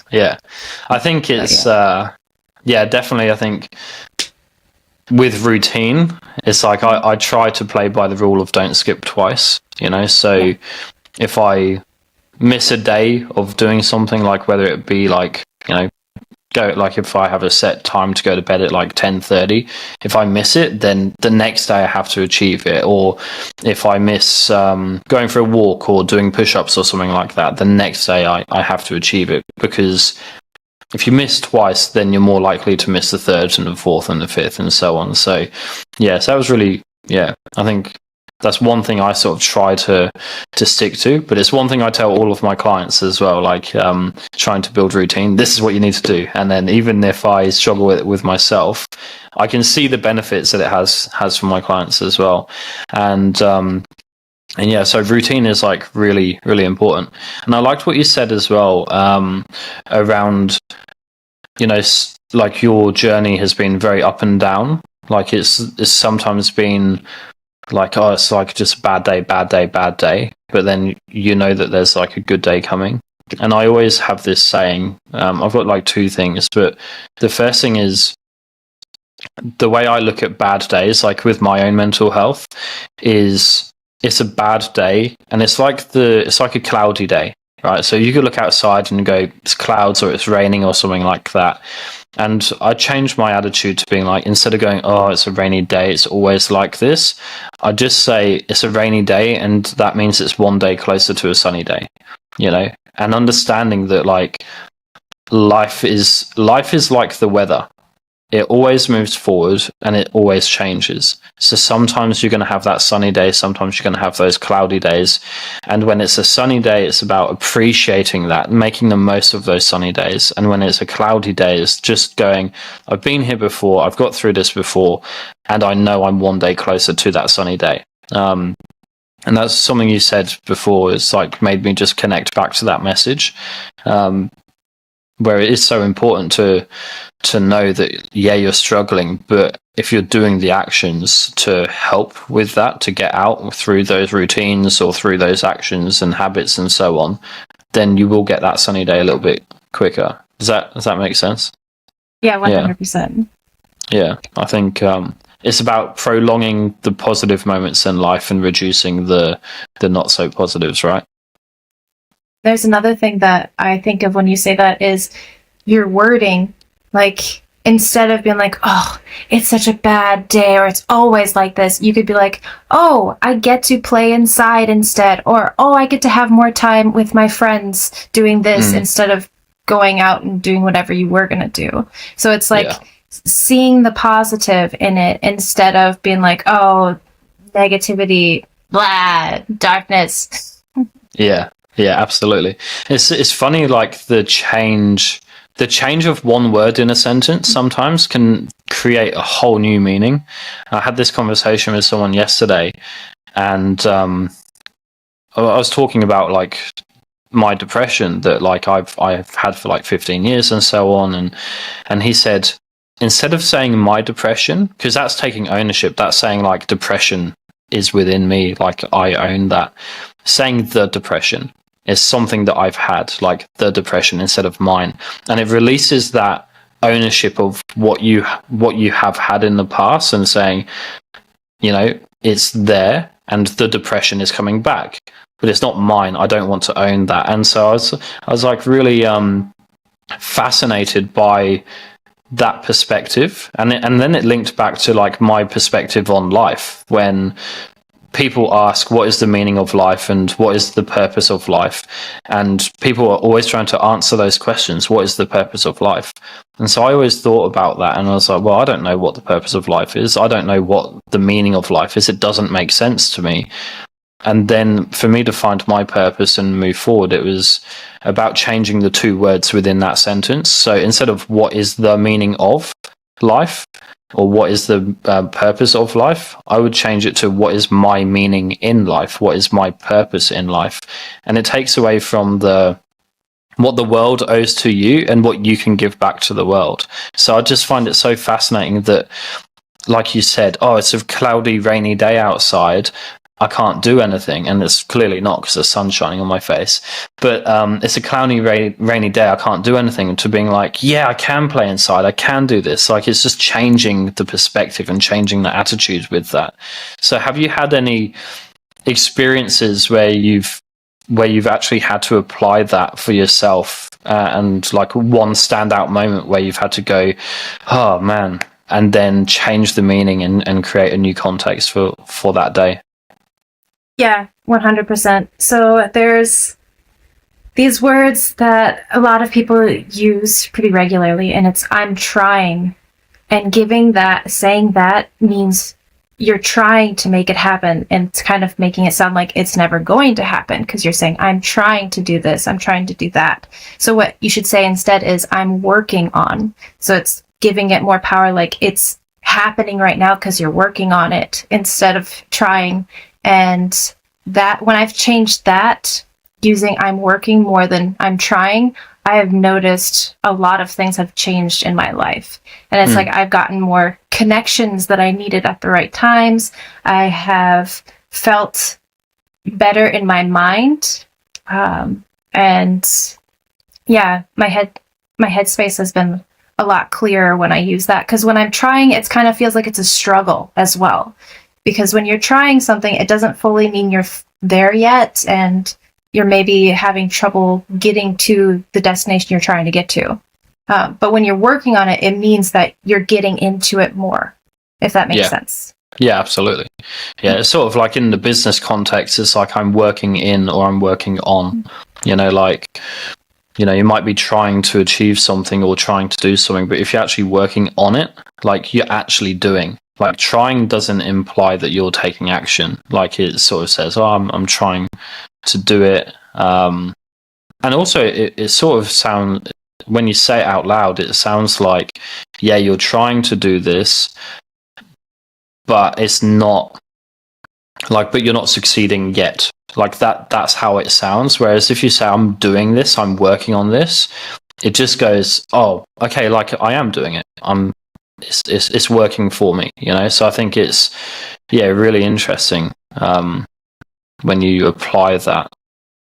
I think it's, definitely. I think with routine, it's like I try to play by the rule of don't skip twice, so if I miss a day of doing something, like whether it be like, if I have a set time to go to bed at like 10:30, if I miss it, then the next day I have to achieve it. Or if I miss going for a walk or doing push-ups or something like that, the next day I have to achieve it, because if you miss twice, then you're more likely to miss the third and the fourth and the fifth and so on. So, so that was really, I think that's one thing I sort of try to stick to. But it's one thing I tell all of my clients as well, like trying to build routine. This is what you need to do. And then even if I struggle with myself, I can see the benefits that it has for my clients as well. And so routine is like really, really important. And I liked what you said as well around, like your journey has been very up and down. Like it's sometimes been like, oh, it's like just bad day. But then that there's like a good day coming. And I always have this saying, I've got like two things, but the first thing is, the way I look at bad days, like with my own mental health, is it's a bad day, and it's like a cloudy day, right? So you could look outside and go, it's clouds or it's raining or something like that. And I changed my attitude to being like, instead of going, oh, it's a rainy day, it's always like this, I just say it's a rainy day, and that means it's one day closer to a sunny day, and understanding that like life is like the weather. It always moves forward and it always changes. So sometimes you're going to have that sunny day, sometimes you're going to have those cloudy days. And when it's a sunny day, it's about appreciating that, making the most of those sunny days. And when it's a cloudy day, it's just going, I've been here before, I've got through this before, and I know I'm one day closer to that sunny day. And that's something you said before. It's like made me just connect back to that message, where it is so important to know that, you're struggling, but if you're doing the actions to help with that, to get out through those routines or through those actions and habits and so on, then you will get that sunny day a little bit quicker. Does that make sense? Yeah, 100%. Yeah, I think it's about prolonging the positive moments in life and reducing the not so positives, right? There's another thing that I think of when you say that is your wording. Like, instead of being like, oh, it's such a bad day, or it's always like this, you could be like, oh, I get to play inside instead, or, oh, I get to have more time with my friends doing this instead of going out and doing whatever you were going to do. So it's like seeing the positive in it instead of being like, oh, negativity, blah, darkness. Yeah, yeah, absolutely. It's funny, like the change of one word in a sentence sometimes can create a whole new meaning. I had this conversation with someone yesterday, and I was talking about like my depression that like I've had for like 15 years and so on, and he said, instead of saying my depression, because that's taking ownership, that's saying like depression is within me, like I own that. Saying the depression is something that I've had, like the depression instead of mine, and it releases that ownership of what you have had in the past, and saying, you know, it's there and the depression is coming back, but it's not mine. I don't want to own that. And so I was like really fascinated by that perspective, and then it linked back to like my perspective on life. When people ask what is the meaning of life and what is the purpose of life, and people are always trying to answer those questions, what is the purpose of life? And so I always thought about that, and I was like, well, I don't know what the purpose of life is. I don't know what the meaning of life is. It doesn't make sense to me. And then for me to find my purpose and move forward, it was about changing the two words within that sentence. So instead of what is the meaning of life, or what is the purpose of life, I would change it to what is my meaning in life, what is my purpose in life. And it takes away from what the world owes to you and what you can give back to the world. So I just find it so fascinating that, like you said, oh, it's a cloudy, rainy day outside, I can't do anything, and it's clearly not because the sun's shining on my face. But it's a cloudy, rainy day, I can't do anything, to being like, yeah, I can play inside, I can do this. Like, it's just changing the perspective and changing the attitude with that. So have you had any experiences where you've actually had to apply that for yourself, and like one standout moment where you've had to go, oh man, and then change the meaning and create a new context for that day? Yeah, 100%. So there's these words that a lot of people use pretty regularly, and it's I'm trying. And saying that means you're trying to make it happen, and it's kind of making it sound like it's never going to happen because you're saying, I'm trying to do this, I'm trying to do that. So what you should say instead is, I'm working on. So it's giving it more power, like it's happening right now because you're working on it instead of trying. And that, when I've changed that, using I'm working more than I'm trying, I have noticed a lot of things have changed in my life. And it's like I've gotten more connections that I needed at the right times. I have felt better in my mind. And yeah, my headspace has been a lot clearer when I use that. Because when I'm trying, it kind of feels like it's a struggle as well. Because when you're trying something, it doesn't fully mean you're there yet, and you're maybe having trouble getting to the destination you're trying to get to. But when you're working on it, it means that you're getting into it more, if that makes sense. Yeah, absolutely. Yeah, it's sort of like in the business context, it's like I'm working in or I'm working on. You know, like, you know, you might be trying to achieve something or trying to do something, but if you're actually working on it, like you're actually doing. Like, trying doesn't imply that you're taking action. Like, it sort of says, oh, I'm trying to do it. And also, it sort of sounds, when you say it out loud, it sounds like, yeah, you're trying to do this, but it's not, like, but you're not succeeding yet. Like, that's how it sounds. Whereas if you say, I'm doing this, I'm working on this, it just goes, oh, okay, like, I am doing it. It's working for me, you know. So I think it's really interesting when you apply that,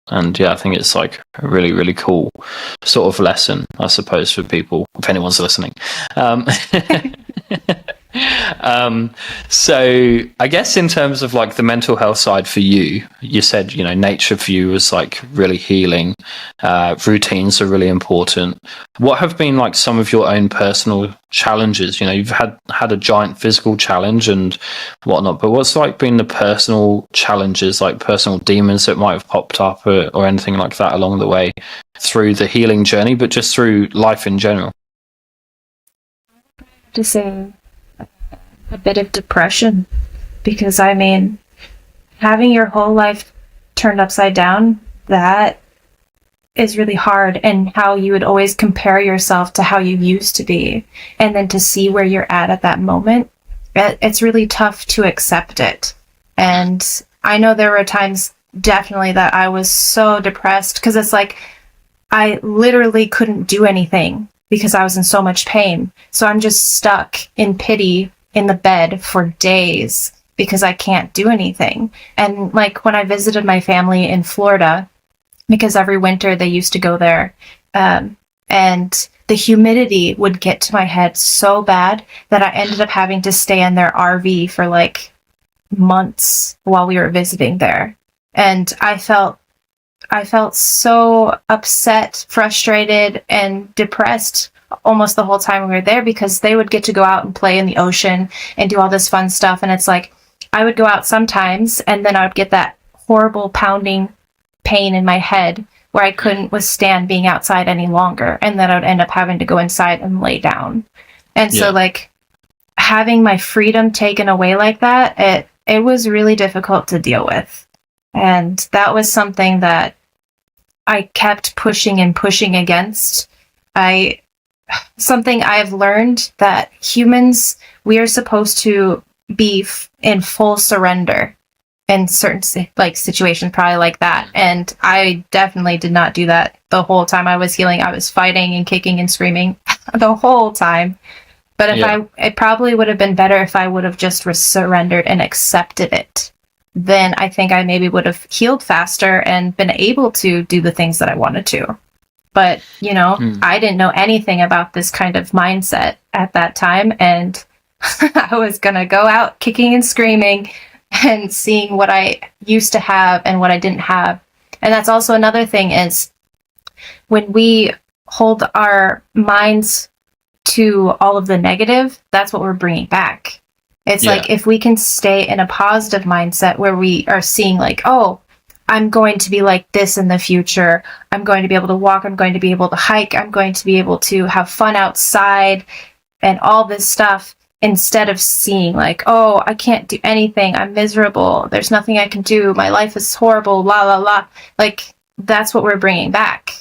and I think it's like a really, really cool sort of lesson, I suppose, for people, if anyone's listening. So I guess in terms of like the mental health side for you, you said, you know, nature for you was like really healing. Routines are really important. What have been like some of your own personal challenges? You know, you've had a giant physical challenge and whatnot, but what's like been the personal challenges, like personal demons that might have popped up or anything like that along the way through the healing journey, but just through life in general? have to say a bit of depression, because I mean, having your whole life turned upside down, that is really hard, and how you would always compare yourself to how you used to be, and then to see where you're at that moment, it's really tough to accept it. And I know there were times definitely that I was so depressed, because it's like I literally couldn't do anything because I was in so much pain. So I'm just stuck in pity in the bed for days because I can't do anything. And like when I visited my family in Florida, because every winter they used to go there, and the humidity would get to my head so bad that I ended up having to stay in their RV for like months while we were visiting there. And I felt so upset, frustrated, and depressed almost the whole time we were there, because they would get to go out and play in the ocean and do all this fun stuff. And it's like, I would go out sometimes and then I would get that horrible pounding pain in my head where I couldn't withstand being outside any longer. And then I would end up having to go inside and lay down. And so like having my freedom taken away like that, it was really difficult to deal with. And that was something that I kept pushing and pushing against. Something I've learned, that humans, we are supposed to be in full surrender in certain like situations, probably like that. And I definitely did not do that the whole time I was healing. I was fighting and kicking and screaming the whole time. But it probably would have been better if I would have just surrendered and accepted it. Then I think I maybe would have healed faster and been able to do the things that I wanted to. But, you know, I didn't know anything about this kind of mindset at that time. And I was going to go out kicking and screaming and seeing what I used to have and what I didn't have. And that's also another thing, is when we hold our minds to all of the negative, that's what we're bringing back. It's like, if we can stay in a positive mindset where we are seeing like, oh, I'm going to be like this in the future. I'm going to be able to walk. I'm going to be able to hike. I'm going to be able to have fun outside and all this stuff, instead of seeing like, oh, I can't do anything. I'm miserable. There's nothing I can do. My life is horrible, la, la, la. Like, that's what we're bringing back.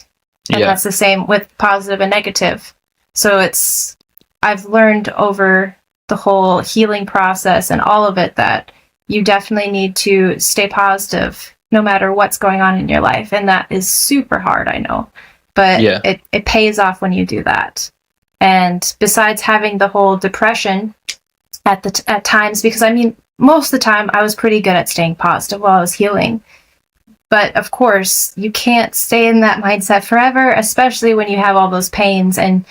And that's the same with positive and negative. So I've learned over the whole healing process and all of it that you definitely need to stay positive no matter what's going on in your life. And that is super hard, I know. But it pays off when you do that. And besides having the whole depression at times, because I mean, most of the time I was pretty good at staying positive while I was healing. But of course, you can't stay in that mindset forever, especially when you have all those pains. And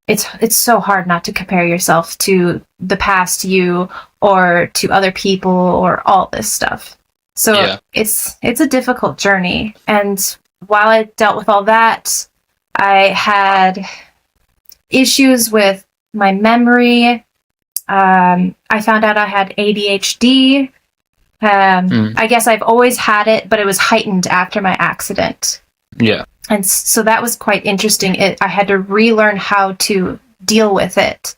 it's so hard not to compare yourself to the past you or to other people or all this stuff. So it's a difficult journey. And while I dealt with all that, I had issues with my memory. I found out I had ADHD. I guess I've always had it, but it was heightened after my accident. Yeah. And so that was quite interesting. I had to relearn how to deal with it,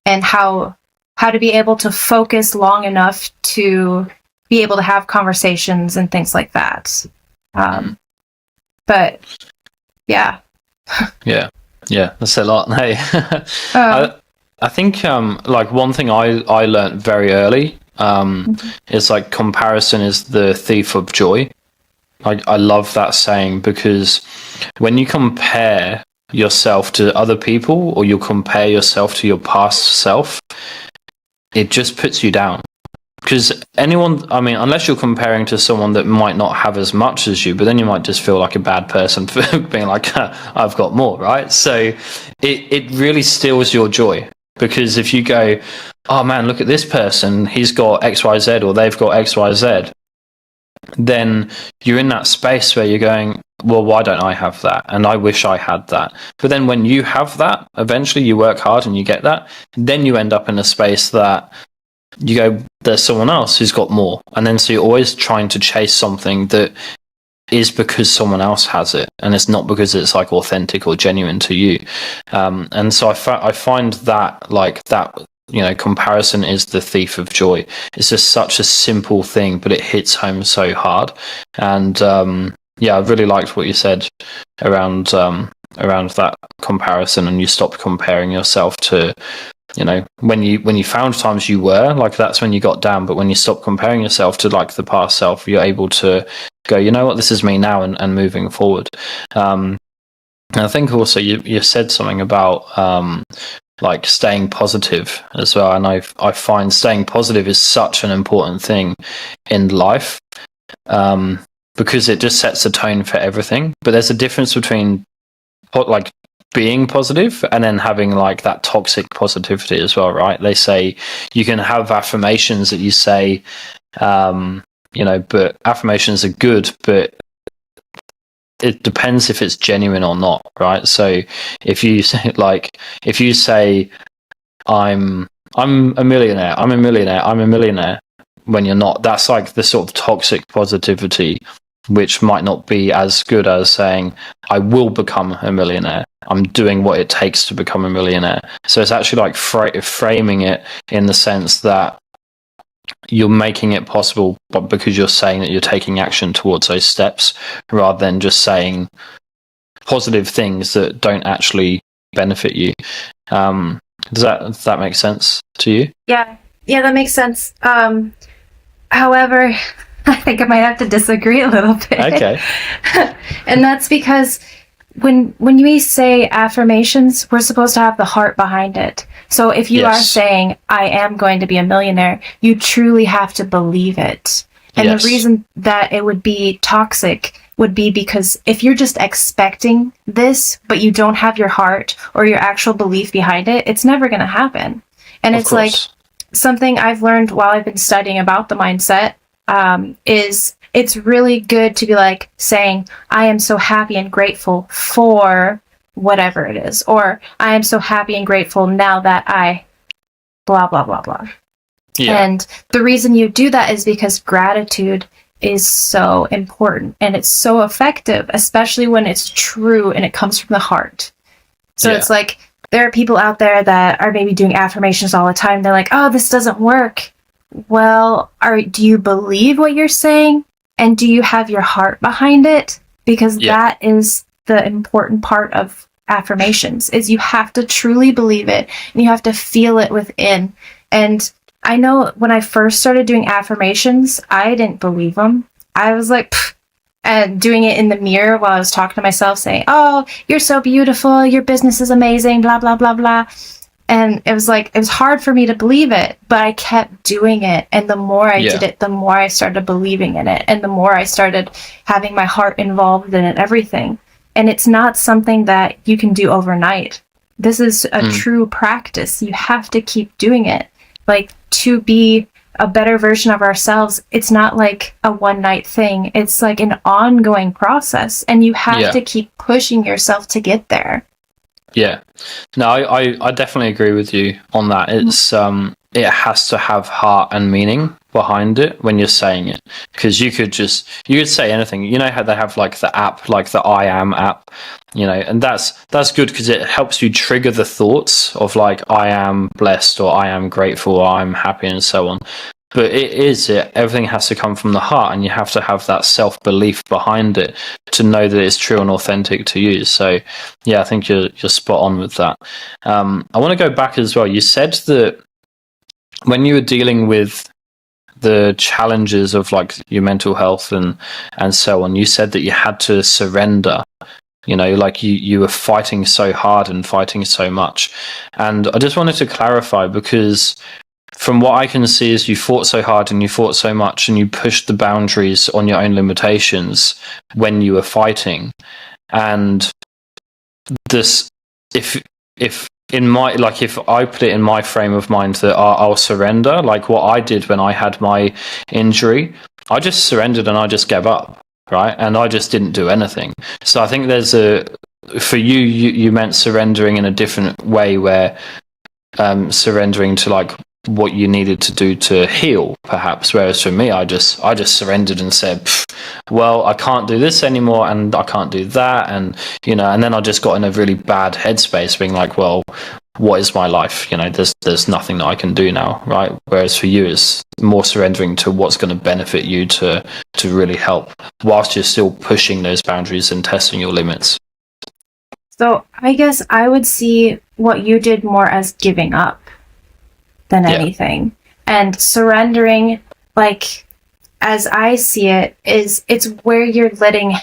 and how to be able to focus long enough to be able to have conversations and things like that. But yeah. Yeah, that's a lot. Hey, I think like one thing I learned very early is like comparison is the thief of joy. I love that saying, because when you compare yourself to other people, or you compare yourself to your past self, it just puts you down. Because unless you're comparing to someone that might not have as much as you, but then you might just feel like a bad person for being like, I've got more, right? So it really steals your joy. Because if you go, oh man, look at this person, he's got XYZ, or they've got XYZ, then you're in that space where you're going, well, why don't I have that? And I wish I had that. But then when you have that, eventually you work hard and you get that, then you end up in a space that you go, there's someone else who's got more. And then so you're always trying to chase something that is because someone else has it, and it's not because it's like authentic or genuine to you. And so I find that like that, comparison is the thief of joy. It's just such a simple thing, but it hits home so hard. And I really liked what you said around that comparison, and you stop comparing yourself to, when you found times you were like, that's when you got down. But when you stop comparing yourself to like the past self, you're able to go, you know what, this is me now, and moving forward. And I think also you said something about like staying positive as well. And I find staying positive is such an important thing in life, because it just sets the tone for everything. But there's a difference between like being positive and then having like that toxic positivity as well, right? They say you can have affirmations that you say, but affirmations are good, but it depends if it's genuine or not, right? So if you say I'm a millionaire, when you're not, that's like the sort of toxic positivity, which might not be as good as saying I will become a millionaire. I'm doing what it takes to become a millionaire. So it's actually like framing it in the sense that you're making it possible, but because you're saying that you're taking action towards those steps, rather than just saying positive things that don't actually benefit you. Does that make sense to you? Yeah, that makes sense. However, I think I might have to disagree a little bit. Okay. And that's because when we say affirmations, we're supposed to have the heart behind it. So if you are saying, I am going to be a millionaire, you truly have to believe it. And the reason that it would be toxic would be because if you're just expecting this, but you don't have your heart or your actual belief behind it, it's never going to happen. And it's like something I've learned while I've been studying about the mindset, is it's really good to be like saying, I am so happy and grateful for whatever it is, or I am so happy and grateful now that I blah, blah, blah, blah. Yeah. And the reason you do that is because gratitude is so important and it's so effective, especially when it's true and it comes from the heart. So it's like, there are people out there that are maybe doing affirmations all the time. They're like, oh, this doesn't work. Well, do you believe what you're saying? And do you have your heart behind it? Because that is the important part of affirmations, is you have to truly believe it and you have to feel it within. And I know when I first started doing affirmations, I didn't believe them. I was like, pfft, and doing it in the mirror while I was talking to myself, saying, oh, you're so beautiful, your business is amazing, blah, blah, blah, blah. And it was hard for me to believe it, but I kept doing it. And the more I did it, the more I started believing in it. And the more I started having my heart involved in it, everything. And it's not something that you can do overnight. This is a true practice. You have to keep doing it. Like, to be a better version of ourselves, it's not like a one-night thing. It's like an ongoing process. And you have to keep pushing yourself to get there. Yeah, no, I definitely agree with you on that. It's it has to have heart and meaning behind it when you're saying it, because you could say anything. You know how they have like the app, like the I Am app, and that's good because it helps you trigger the thoughts of like I am blessed or I am grateful or I'm happy and so on. But everything has to come from the heart, and you have to have that self-belief behind it to know that it's true and authentic to you. So, yeah, I think you're spot on with that. I want to go back as well. You said that when you were dealing with the challenges of like your mental health and so on, you said that you had to surrender. Like you were fighting so hard and fighting so much. And I just wanted to clarify, because from what I can see is you fought so hard and you fought so much and you pushed the boundaries on your own limitations when you were fighting. And this, if I put it in my frame of mind that I'll surrender, like what I did when I had my injury, I just surrendered and I just gave up, right? And I just didn't do anything. So I think for you meant surrendering in a different way, where surrendering to like what you needed to do to heal, perhaps. Whereas for me, I just surrendered and said, well, I can't do this anymore, and I can't do that, and and then I just got in a really bad headspace, being like, well, what is my life? There's nothing that I can do now, right? Whereas for you, it's more surrendering to what's going to benefit you to really help, whilst you're still pushing those boundaries and testing your limits. So I guess I would see what you did more as giving up than anything. And surrendering, like, as I see it, it's where you're letting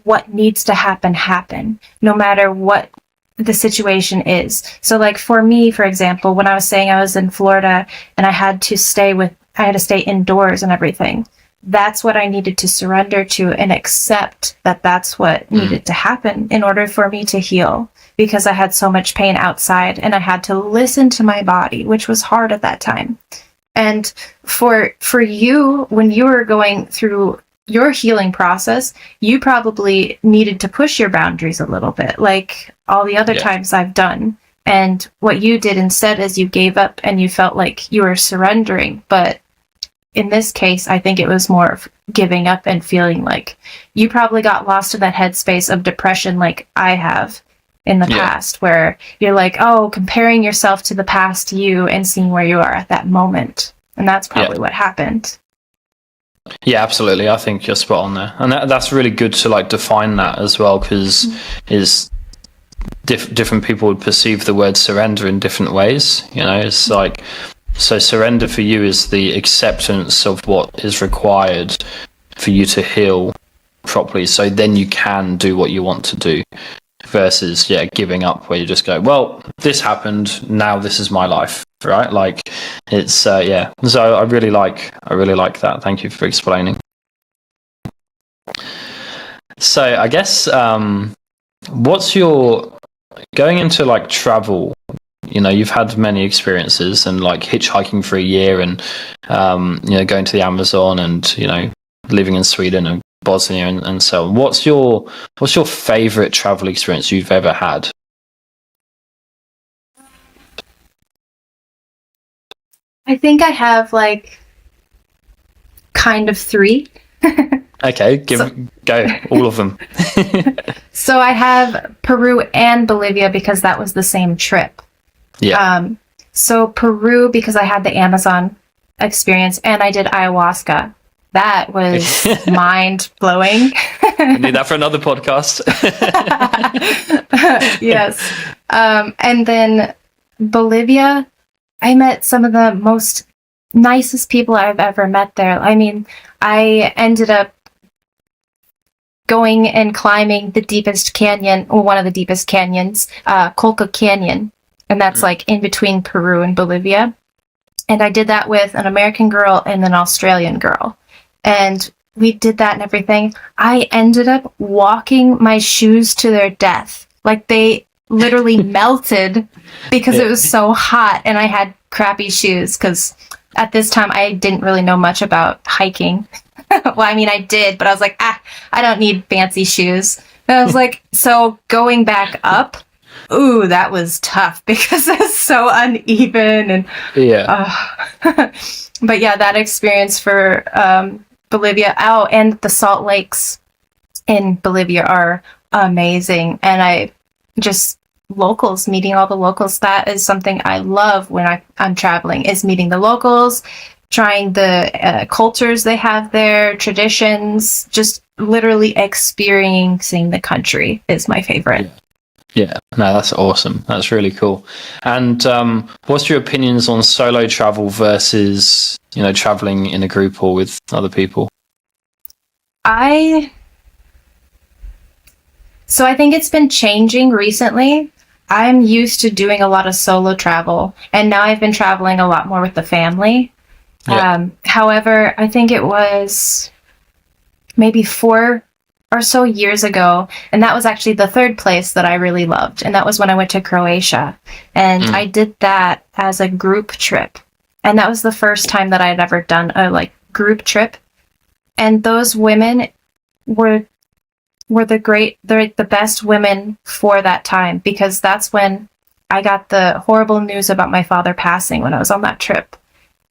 what needs to happen, no matter what the situation is. So, like, for me, for example, when I was saying I was in Florida and I had to stay indoors and everything, that's what I needed to surrender to and accept that that's what needed to happen in order for me to heal, because I had so much pain outside and I had to listen to my body, which was hard at that time. And for you, when you were going through your healing process, you probably needed to push your boundaries a little bit, like all the other times I've done. And what you did instead is you gave up and you felt like you were surrendering. But in this case, I think it was more of giving up and feeling like you probably got lost in that headspace of depression like I have in the past, where you're like, oh, comparing yourself to the past you and seeing where you are at that moment. And that's probably what happened. Yeah, absolutely. I think you're spot on there. And that's really good to like define that as well, because different people would perceive the word surrender in different ways. It's like, so surrender for you is the acceptance of what is required for you to heal properly, so then you can do what you want to do, versus giving up, where you just go, well, this happened, now this is my life, right? Like, it's so I really like that. Thank you for explaining. So I guess what's your, going into like travel, you've had many experiences, and like hitchhiking for a year, and going to the Amazon, and living in Sweden and Bosnia and so on. What's your favorite travel experience you've ever had? I think I have like kind of three. Okay, go all of them. So I have Peru and Bolivia because that was the same trip. Yeah. So Peru, because I had the Amazon experience and I did ayahuasca. That was mind-blowing. I need that for another podcast. Yes. And then Bolivia, I met some of the most nicest people I've ever met there. I mean, I ended up going and climbing the deepest canyon, or one of the deepest canyons, Colca Canyon. And that's like in between Peru and Bolivia. And I did that with an American girl and an Australian girl. And we did that and everything. I ended up walking my shoes to their death. Like, they literally melted because it was so hot, and I had crappy shoes because at this time I didn't really know much about hiking. Well, I mean, I did, but I was like, I don't need fancy shoes. And I was like, so going back up, ooh, that was tough because it's so uneven. And but yeah, that experience for Bolivia. Oh, and the salt lakes in Bolivia are amazing. And I just, locals, meeting all the locals, that is something I love when I'm traveling, is meeting the locals, trying the cultures they have there, traditions, just literally experiencing the country is my favorite. Yeah, no, that's awesome. That's really cool. And what's your opinions on solo travel versus, traveling in a group or with other people? So I think it's been changing recently. I'm used to doing a lot of solo travel, and now I've been traveling a lot more with the family. Yeah. However, I think it was maybe 4 or so years ago, and that was actually the third place that I really loved, and that was when I went to Croatia, and I did that as a group trip, and that was the first time that I had ever done a group trip, and those women were the best women for that time, because that's when I got the horrible news about my father passing when I was on that trip.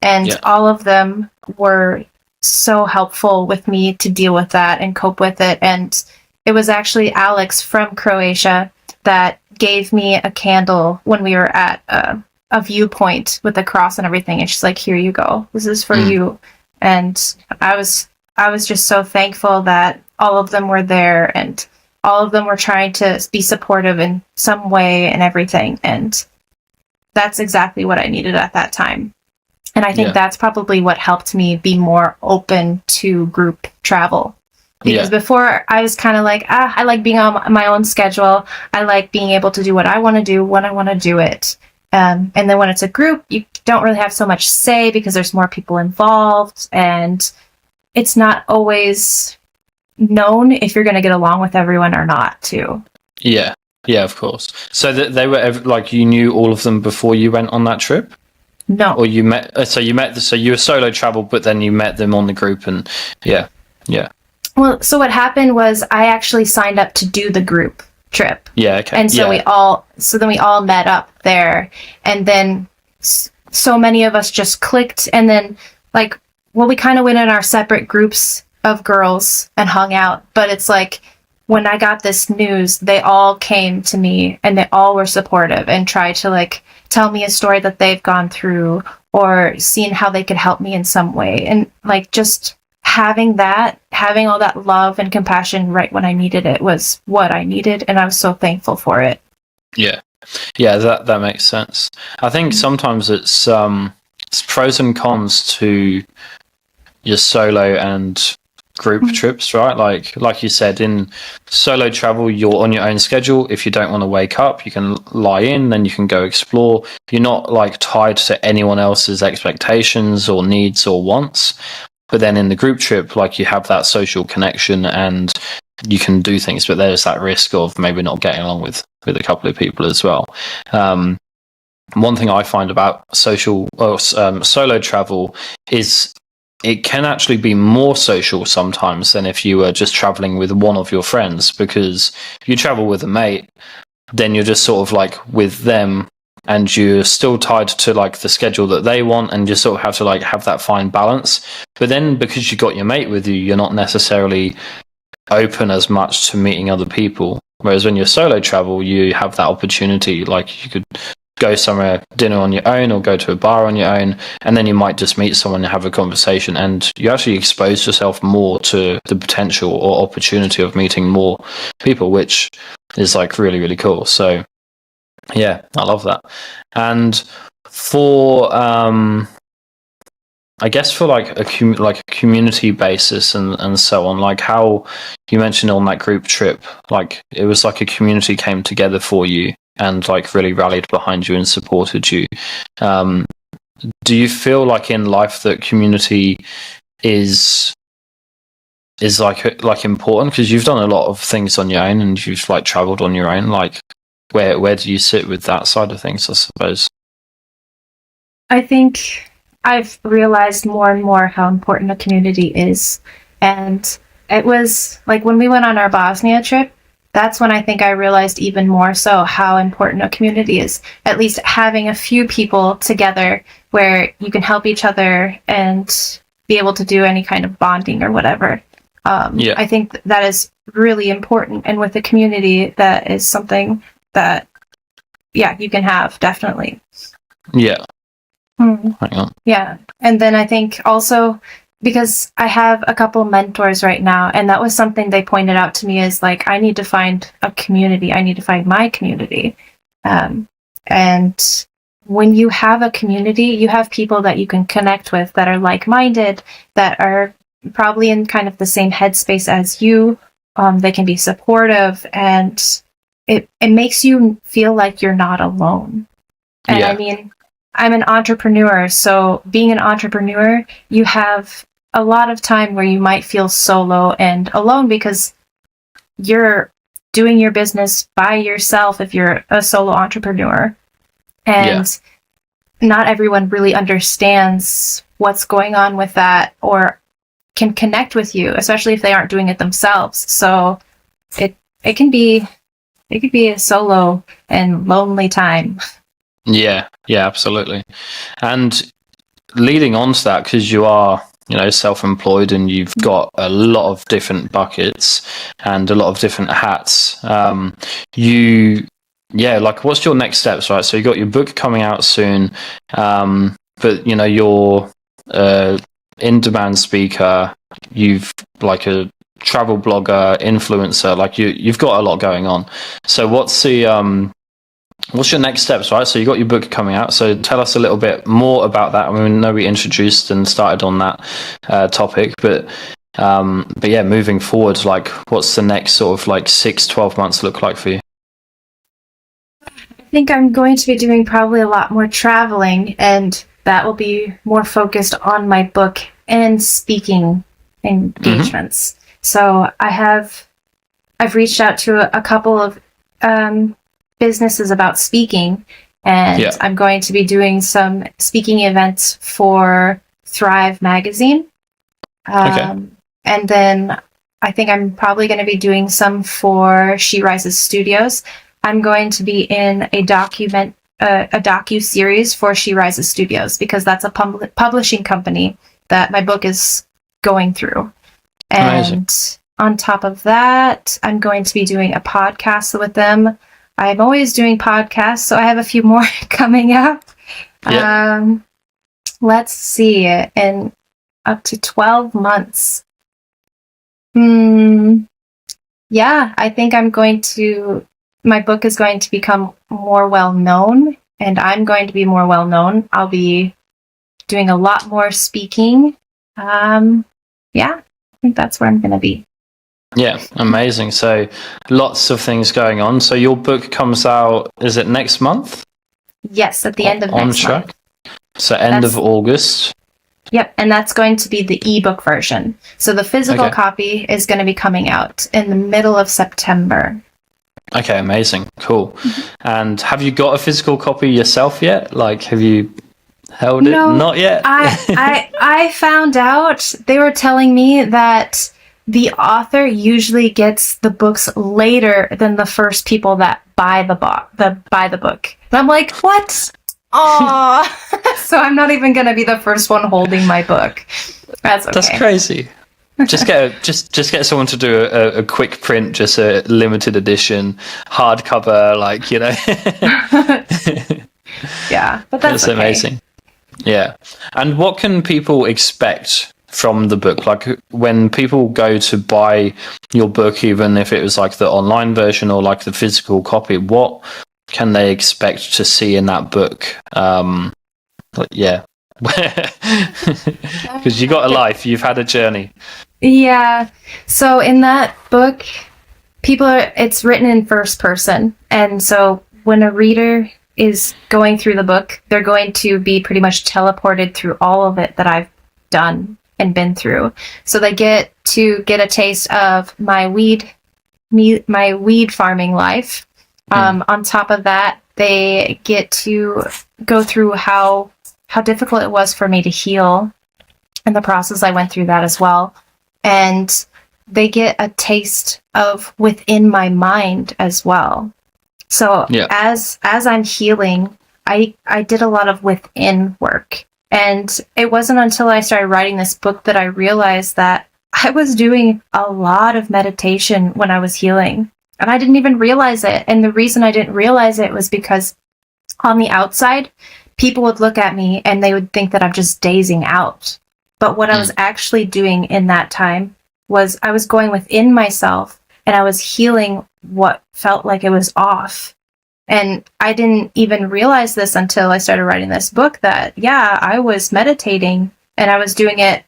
And Yeah. all of them were so helpful with me to deal with that and cope with it. And it was actually Alex from Croatia that gave me a candle when we were at a viewpoint with the cross and everything. And she's like, here you go. This is for you. And I was just so thankful that all of them were there and all of them were trying to be supportive in some way and everything. And that's exactly what I needed at that time. And I think that's probably what helped me be more open to group travel. Because before I was kind of like, I like being on my own schedule. I like being able to do what I want to do when I want to do it. And then when it's a group, you don't really have so much say because there's more people involved. And it's not always known if you're going to get along with everyone or not, too. Yeah, of course. So that they were like, you knew all of them before you went on that trip? No. Or you met? So you were solo travel, but then you met them on the group, and yeah. Well, so what happened was I actually signed up to do the group trip. Yeah. Okay. And so then we all met up there, and then so many of us just clicked, and then we kind of went in our separate groups of girls and hung out. But it's like when I got this news, they all came to me and they all were supportive and tried to tell me a story that they've gone through or seeing how they could help me in some way. And just having all that love and compassion right when I needed it was what I needed. And I was so thankful for it. Yeah, that makes sense. I think sometimes it's pros and cons to your solo and group trips, right? Like you said, in solo travel, you're on your own schedule. If you don't want to wake up, you can lie in, then you can go explore. You're not tied to anyone else's expectations or needs or wants. But then in the group trip, you have that social connection and you can do things, but there's that risk of maybe not getting along with a couple of people as well. One thing I find about solo travel is it can actually be more social sometimes than if you were just traveling with one of your friends, because if you travel with a mate, then you're just sort of with them and you're still tied to the schedule that they want, and you sort of have to have that fine balance. But then because you got your mate with you, you're not necessarily open as much to meeting other people. Whereas when you're solo travel, you have that opportunity. You could go somewhere, dinner on your own, or go to a bar on your own, and then you might just meet someone and have a conversation, and you actually expose yourself more to the potential or opportunity of meeting more people, which is really, really cool. So yeah, I love that. And for I guess for a community basis and so on, how you mentioned on that group trip, it was a community came together for you and really rallied behind you and supported you. Do you feel in life that community is important? Because you've done a lot of things on your own and you've traveled on your own. Where do you sit with that side of things, I suppose? I think I've realized more and more how important a community is. And it was when we went on our Bosnia trip, that's when I think I realized even more so how important a community is. At least having a few people together where you can help each other and be able to do any kind of bonding or whatever. I think that is really important. And with the community, that is something that, you can have, definitely. Yeah. Yeah. And then I think also, because I have a couple mentors right now, and that was something they pointed out to me is I need to find a community. I need to find my community. And when you have a community, you have people that you can connect with that are like-minded, that are probably in kind of the same headspace as you. They can be supportive, and it makes you feel like you're not alone. And I mean, I'm an entrepreneur, so being an entrepreneur, you have a lot of time where you might feel solo and alone because you're doing your business by yourself if you're a solo entrepreneur. And not everyone really understands what's going on with that or can connect with you, especially if they aren't doing it themselves. So it can be a solo and lonely time. Yeah, absolutely. And leading on to that, because you are, self-employed and you've got a lot of different buckets and a lot of different hats. What's your next steps, right? So you got your book coming out soon, but you're in-demand speaker. You've like a travel blogger, influencer. Like you've got a lot going on. So what's your next steps, right? So you got your book coming out. So tell us a little bit more about that. I mean, I know we introduced and started on that topic, but yeah, moving forward, like what's the next sort of like 6-12 months look like for you? I think I'm going to be doing probably a lot more traveling, and that will be more focused on my book and speaking engagements. So I've reached out to a couple of businesses about speaking, and I'm going to be doing some speaking events for Thrive magazine. And then I think I'm probably going to be doing some for She Rises Studios. I'm going to be in a docu-series for She Rises Studios, because that's a publishing company that my book is going through. And amazing. On top of that, I'm going to be doing a podcast with them. I'm always doing podcasts, so I have a few more coming up. Let's see, in up to 12 months. I think my book is going to become more well-known, and I'm going to be more well-known. I'll be doing a lot more speaking. I think that's where I'm going to be. Yeah, amazing. So lots of things going on. So your book comes out, is it next month? Yes, at the end of next month. So end of August. Yep, and that's going to be the ebook version. So the physical copy is going to be coming out in the middle of September. Okay, amazing. Cool. And have you got a physical copy yourself yet? Like, have you held it? No, not yet. I found out, they were telling me that the author usually gets the books later than the first people that buy the book. And I'm like, what? Aww. So I'm not even going to be the first one holding my book. That's okay. That's crazy. Just get someone to do a quick print, just a limited edition hardcover, Yeah, but that's okay. Amazing. Yeah. And what can people expect from the book? Like when people go to buy your book, even if it was like the online version or like the physical copy, what can they expect to see in that book? Because you got a life, you've had a journey. Yeah. So in that book, it's written in first person. And so when a reader is going through the book, they're going to be pretty much teleported through all of it that I've done and been through. So they get a taste of my weed farming life. On top of that, they get to go through how difficult it was for me to heal, and the process I went through that as well. And they get a taste of within my mind as well. So as I'm healing, I did a lot of within work. And it wasn't until I started writing this book that I realized that I was doing a lot of meditation when I was healing. And I didn't even realize it. And the reason I didn't realize it was because on the outside, people would look at me and they would think that I'm just dazing out. But what I was actually doing in that time was I was going within myself and I was healing what felt like it was off. And I didn't even realize this until I started writing this book, that, I was meditating and I was doing it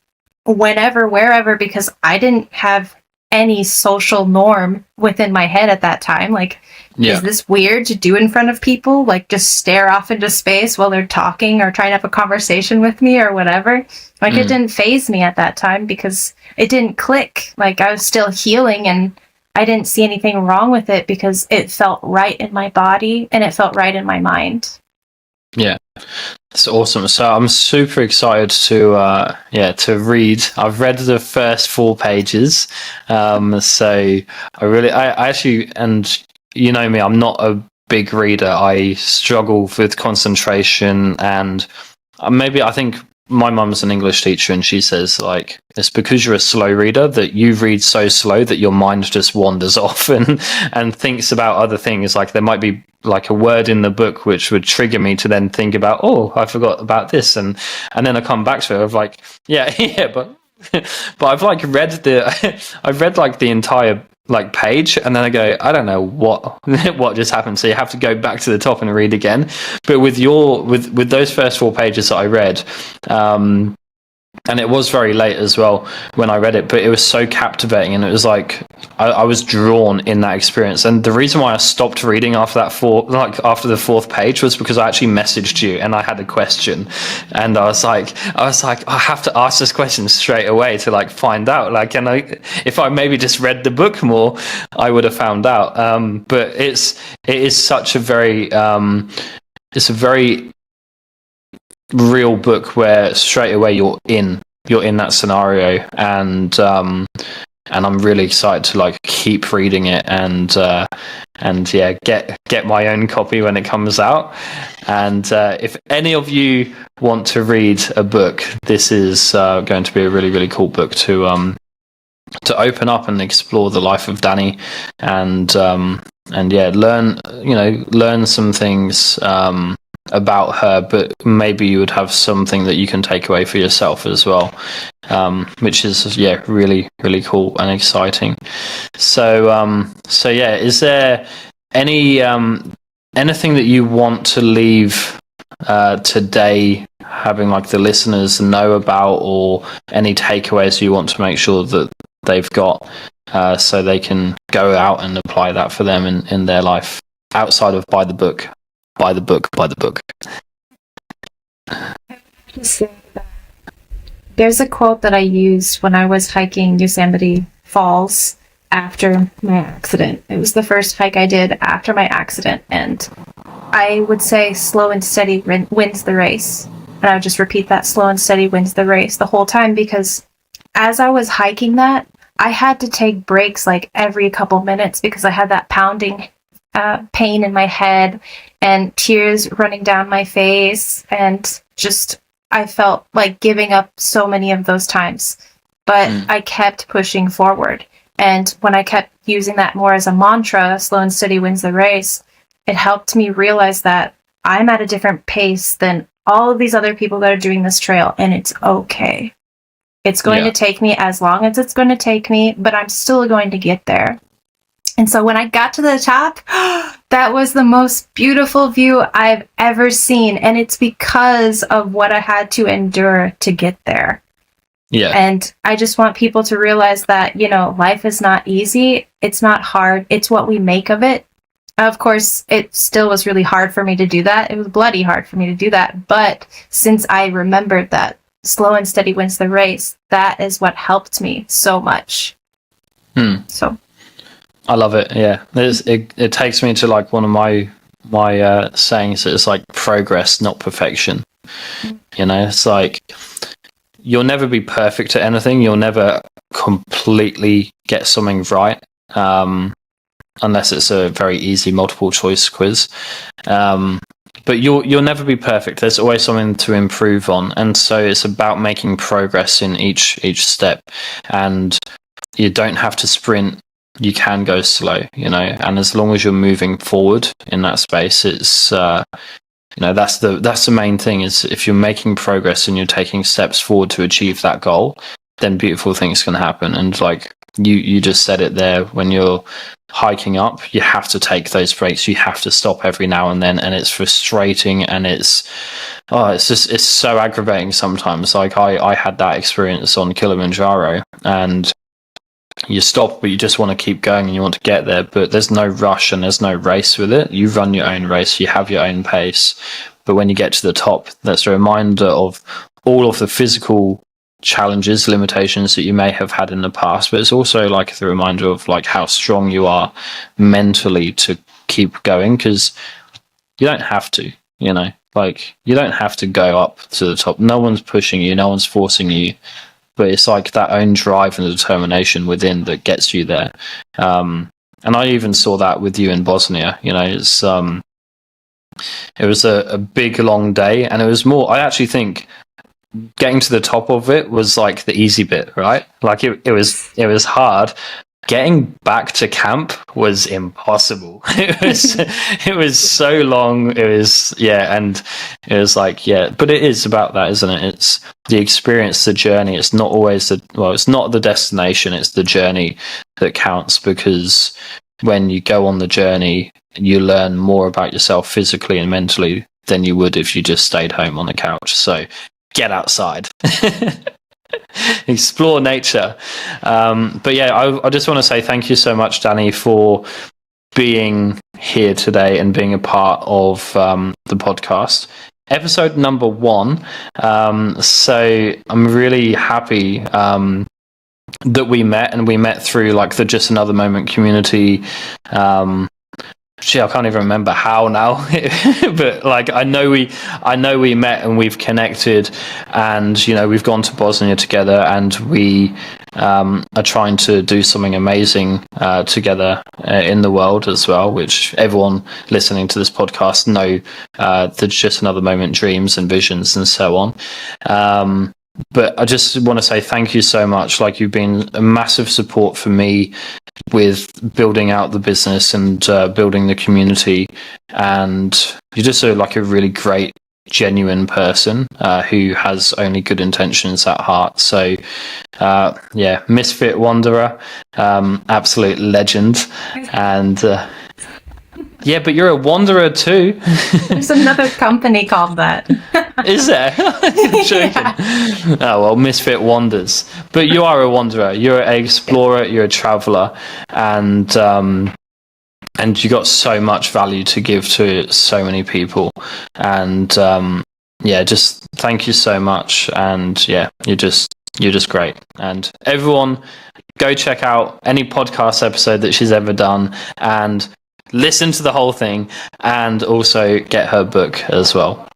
whenever, wherever, because I didn't have any social norm within my head at that time. Like, is this weird to do in front of people? Like, just stare off into space while they're talking or trying to have a conversation with me or whatever. Like, it didn't faze me at that time because it didn't click. Like, I was still healing and I didn't see anything wrong with it because it felt right in my body and it felt right in my mind. Yeah, that's awesome. So I'm super excited to read. I've read the first 4 pages. So I actually, and you know me, I'm not a big reader. I struggle with concentration, and I think my mum's an English teacher, and she says, like, it's because you're a slow reader that you read so slow that your mind just wanders off and thinks about other things. Like, there might be like a word in the book which would trigger me to then think about, oh, I forgot about this, and then I come back to it. I'm like, yeah, yeah, but I've like read I've read like the entire like page, and then I go, I don't know what what just happened. So you have to go back to the top and read again. But with those first 4 pages that I read, and it was very late as well when I read it, but it was so captivating, and it was like I was drawn in that experience. And the reason why I stopped reading after after the 4th page was because I actually messaged you and I had a question, and I was like I have to ask this question straight away to like find out, like, and if I maybe just read the book more, I would have found out. But it is such a very it's a very real book where straight away you're in that scenario, and I'm really excited to like keep reading it, and yeah, get my own copy when it comes out. And if any of you want to read a book, this is going to be a really, really cool book to open up and explore the life of Dani, and yeah, learn some things about her, but maybe you would have something that you can take away for yourself as well, which is really, really cool and exciting. So yeah, is there any anything that you want to leave today, having like the listeners know about, or any takeaways you want to make sure that they've got, so they can go out and apply that for them in their life, outside of buy the book? There's a quote that I used when I was hiking Yosemite Falls after my accident. It was the first hike I did after my accident, and I would say slow and steady wins the race. And I would just repeat that, slow and steady wins the race, the whole time, because as I was hiking that, I had to take breaks like every couple minutes because I had that pounding pain in my head and tears running down my face, and just I felt like giving up so many of those times, but I kept pushing forward. And when I kept using that more as a mantra, slow and steady wins the race, it helped me realize that I'm at a different pace than all of these other people that are doing this trail, and it's okay. It's going to take me as long as it's going to take me, but I'm still going to get there. And so when I got to the top, that was the most beautiful view I've ever seen. And it's because of what I had to endure to get there. Yeah. And I just want people to realize that, life is not easy. It's not hard. It's what we make of it. Of course, it still was really hard for me to do that. It was bloody hard for me to do that. But since I remembered that slow and steady wins the race, that is what helped me so much. So I love it. Yeah, it takes me to like one of my sayings that it's like progress, not perfection. It's like you'll never be perfect at anything. You'll never completely get something right, unless it's a very easy multiple choice quiz. But you'll never be perfect. There's always something to improve on, and so it's about making progress in each step. And you don't have to sprint. You can go slow, and as long as you're moving forward in that space, it's that's the main thing. Is if you're making progress and you're taking steps forward to achieve that goal, then beautiful things can happen. And like you just said it there, when you're hiking up, you have to take those breaks. You have to stop every now and then, and it's frustrating, and it's so aggravating sometimes. Like I had that experience on Kilimanjaro, and you stop, but you just want to keep going and you want to get there, but there's no rush and there's no race with it. You run your own race, you have your own pace, but when you get to the top, that's a reminder of all of the physical challenges, limitations that you may have had in the past, but it's also like the reminder of like how strong you are mentally to keep going, because you don't have to, like you don't have to go up to the top. No one's pushing you, no one's forcing you. But it's like that own drive and determination within that gets you there. And I even saw that with you in Bosnia. It's it was a big long day, and it was more. I actually think getting to the top of it was like the easy bit, right? Like it was hard. Getting back to camp was impossible. It was so long. It was, and it was like, but it is about that, isn't it? It's the experience, the journey. It's not always it's not the destination, it's the journey that counts, because when you go on the journey, you learn more about yourself physically and mentally than you would if you just stayed home on the couch. So get outside. Explore nature. But I just want to say thank you so much, Dani, for being here today and being a part of the podcast. Episode number 1. So I'm really happy that we met through like the Just Another Moment community. I can't even remember how now, but like I know we met and we've connected, and we've gone to Bosnia together, and we are trying to do something amazing together in the world as well, which everyone listening to this podcast know the Just Another Moment dreams and visions and so on. But I just want to say thank you so much. Like, you've been a massive support for me with building out the business and building the community. And you're just a really great, genuine person who has only good intentions at heart. So, Misfit Wanderer, absolute legend. And but you're a wanderer too. There's another company called that. Is there? You're joking. Oh well, Misfit Wanders. But you are a wanderer. You're an explorer. You're a traveller, and you got so much value to give to so many people. And just thank you so much. And you're just great. And everyone, go check out any podcast episode that she's ever done, and listen to the whole thing, and also get her book as well.